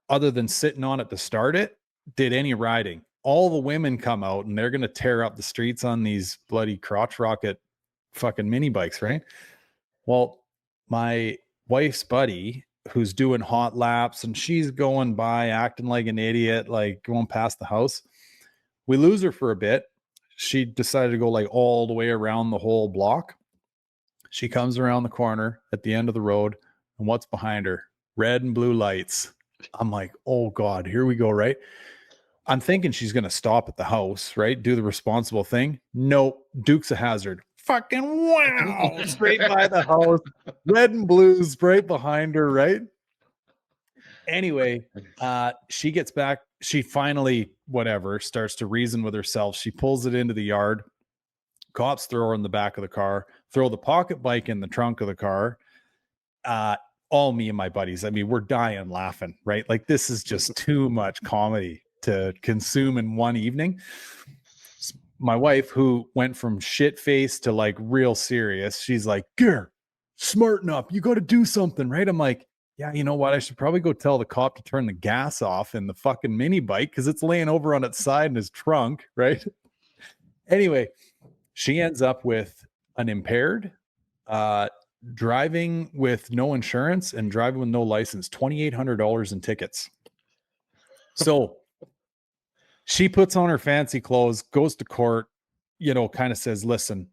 other than sitting on it to start it did any riding. All the women come out and they're going to tear up the streets on these bloody crotch rocket fucking mini bikes, right? Well, my wife's buddy who's doing hot laps and she's going by acting like an idiot, like going past the house. We lose her for a bit. She decided to go like all the way around the whole block. She comes around the corner at the end of the road, and what's behind her? Red and blue lights. I'm like, oh God, here we go, right? I'm thinking she's going to stop at the house, right? Do the responsible thing. Nope. Duke's a hazard. Fucking wow. Straight by the house. Red and blues right behind her, right? Anyway, she gets back. She finally, starts to reason with herself. She pulls it into the yard. Cops throw her in the back of the car, throw the pocket bike in the trunk of the car. All me and my buddies, I mean, we're dying laughing, right? Like this is just too much comedy to consume in one evening. My wife, who went from shit face to like real serious, she's like, Gare, smarten up. You got to do something, right? I'm like, yeah, you know what? I should probably go tell the cop to turn the gas off in the fucking mini bike because it's laying over on its side in his trunk, right? Anyway, she ends up with an impaired, driving with no insurance and driving with no license, $2,800 in tickets. So she puts on her fancy clothes, goes to court, kind of says, listen,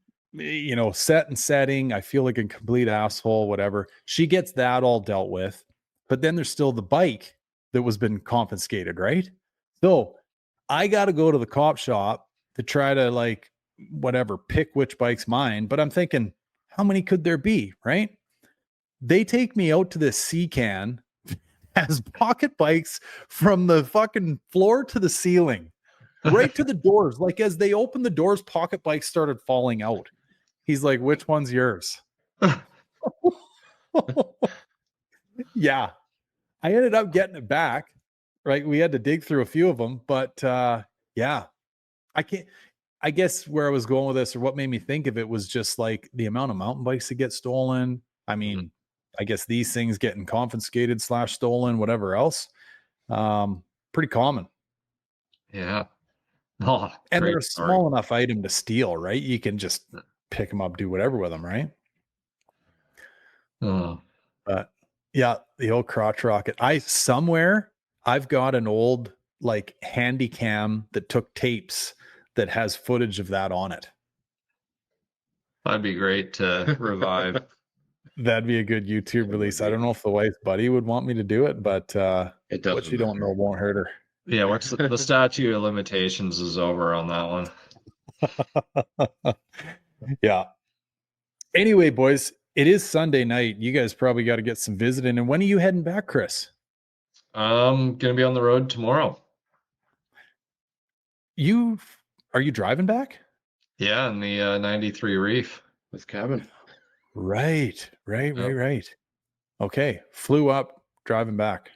set and setting. I feel like a complete asshole, whatever. She gets that all dealt with. But then there's still the bike that was been confiscated, right? So I got to go to the cop shop to try to pick which bike's mine. But I'm thinking, how many could there be, right? They take me out to this C-can as pocket bikes from the fucking floor to the ceiling, right to the doors. Like as they opened the doors, pocket bikes started falling out. He's like, which one's yours? Yeah. I ended up getting it back, right? We had to dig through a few of them, but yeah, I guess where I was going with this or what made me think of it was just like the amount of mountain bikes that get stolen. I mean, I guess these things getting confiscated / stolen, whatever else. Pretty common. Yeah. Oh, And great they're a story. small enough item to steal, right? You can just pick them up, do whatever with them, right? Oh, But yeah, the old crotch rocket. I've got an old like handy cam that took tapes that has footage of that on it. that'd be great to revive. That'd be a good YouTube That release. would I be. don't know if the wife's buddy would want me to do it, but It what doesn't you don't know matter. won't hurt her. Yeah, what's the statute of limitations is over on that one. Yeah. Anyway, boys, it is Sunday night. You guys probably got to get some visiting. And when are you heading back, Chris? Gonna be on the road tomorrow. Are you driving back? Yeah, in the 93 Reef. With Kevin. Right. Yep. Okay. Flew up, driving back.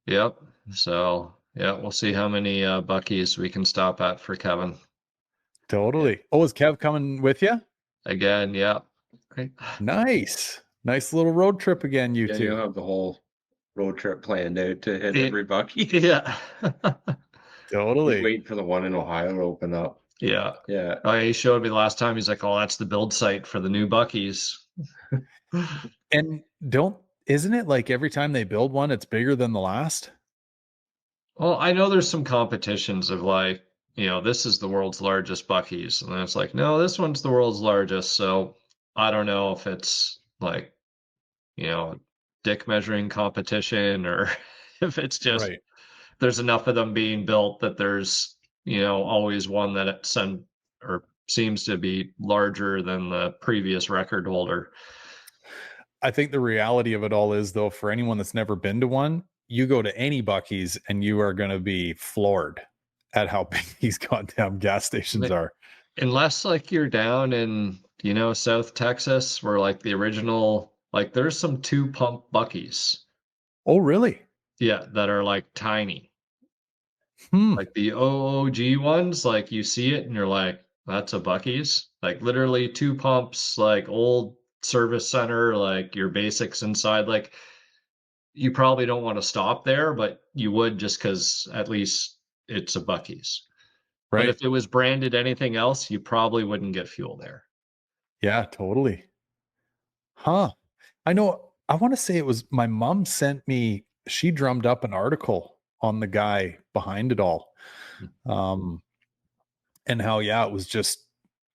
Yep. So yeah, we'll see how many Buckies we can stop at for Kevin. Totally. Oh, is Kev coming with you? Again, yeah. Okay. Nice. Nice little road trip again, you Yeah, two. you'll have the whole road trip planned out to hit every Bucky. Yeah. Totally. Wait for the one in Ohio to open up. Yeah. Yeah. Oh, he showed me last time. He's like, "Oh, that's the build site for the new Buckies." And isn't it like every time they build one, it's bigger than the last? Well, I know there's some competitions of like, this is the world's largest Buckies, and then it's like, no, this one's the world's largest. So I don't know if it's like, dick measuring competition or if it's just Right. there's enough of them being built that there's, always one that or seems to be larger than the previous record holder. I think the reality of it all is, though, for anyone that's never been to one, you go to any Buc-ee's and you are going to be floored at how big these goddamn gas stations are. Unless like you're down in, South Texas where like the original, like there's some 2-pump Buc-ee's. Oh, really? Yeah, that are like tiny. Hmm. Like the OOG ones, like you see it and you're like, that's a Buc-ee's. Like literally 2 pumps, like old service center, like your basics inside. Like you probably don't want to stop there, but you would just because at least it's a Buc-ee's. But Right. if it was branded anything else, you probably wouldn't get fuel there. Yeah, totally. Huh. I know. I want to say it was my mom sent me, she drummed up an article on the guy behind it all. And how, yeah, it was just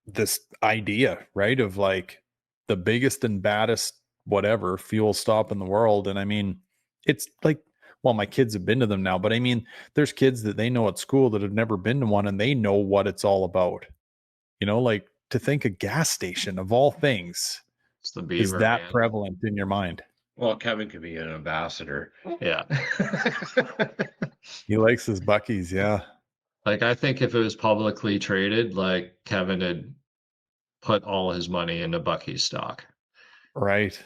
this idea, right? Of like the biggest and baddest, whatever fuel stop in the world. And I mean, it's like, well, my kids have been to them now, but I mean, there's kids that they know at school that have never been to one and they know what it's all about. Like to think a gas station of all things It's the Beaver, is that man. prevalent in your mind. Well, Kevin could be an ambassador. Yeah. He likes his Buc-ee's. Yeah. Like I think if it was publicly traded, like Kevin had put all his money into Buc-ee's stock. Right.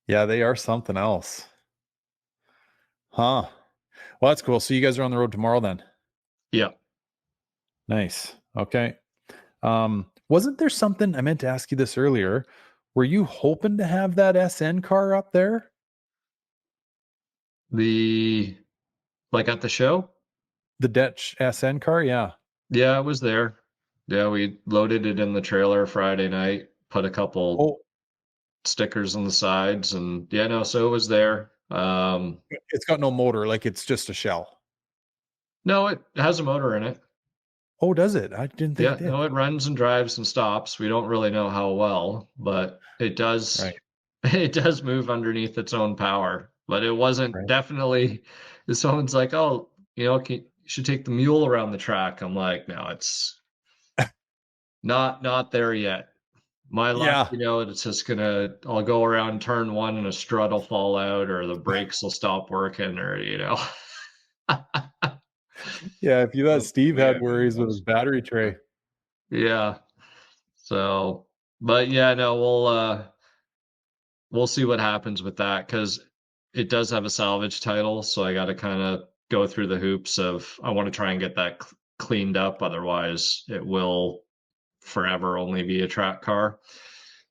Yeah, they are something else. Huh. Well, that's cool. So you guys are on the road tomorrow then? Yeah. Nice. Okay. Wasn't there something I meant to ask you this earlier? Were you hoping to have that SN car up there? Like at the show? The DECH SN car? Yeah. Yeah, it was there. Yeah, we loaded it in the trailer Friday night, put a couple stickers on the sides, and yeah, no, so it was there. It's got no motor, like it's just a shell. No, it has a motor in it. Oh, does it? I didn't think it did. No, it runs and drives and stops. We don't really know how well, but it does. Right. It does move underneath its own power, but it wasn't Right. definitely. If someone's like, "Oh, you should take the mule around the track," I'm like, "No, it's not there yet." My luck, it's just I'll go around turn one and a strut will fall out, or the brakes will stop working, or Yeah, if you thought Steve had Yeah, worries with his battery tray. Yeah. So, but yeah, no, we'll see what happens with that because it does have a salvage title, so I got to kind of go through the hoops of I want to try and get that cleaned up. Otherwise, it will forever only be a track car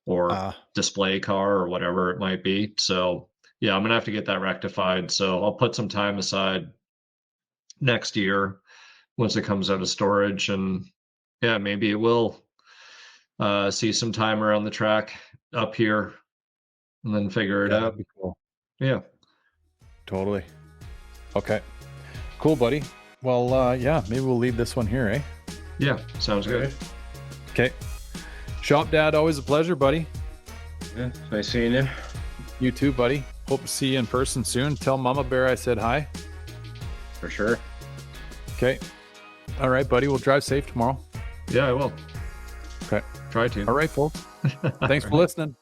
or display car or whatever it might be. So yeah, I'm gonna have to get that rectified. So I'll put some time aside next year once it comes out of storage. And yeah, maybe it will see some time around the track up here and then figure it out. That'd be cool. Yeah. Totally. Okay. Cool, buddy. Well, yeah, maybe we'll leave this one here, eh? Yeah, sounds good. Okay. Shop Dad, always a pleasure, buddy. Yeah, nice seeing you. You too, buddy. Hope to see you in person soon. Tell Mama Bear I said hi. For sure. Okay. All right, buddy. We'll drive safe tomorrow. Yeah, I will. Okay. Try to. All right, folks. Thanks for listening.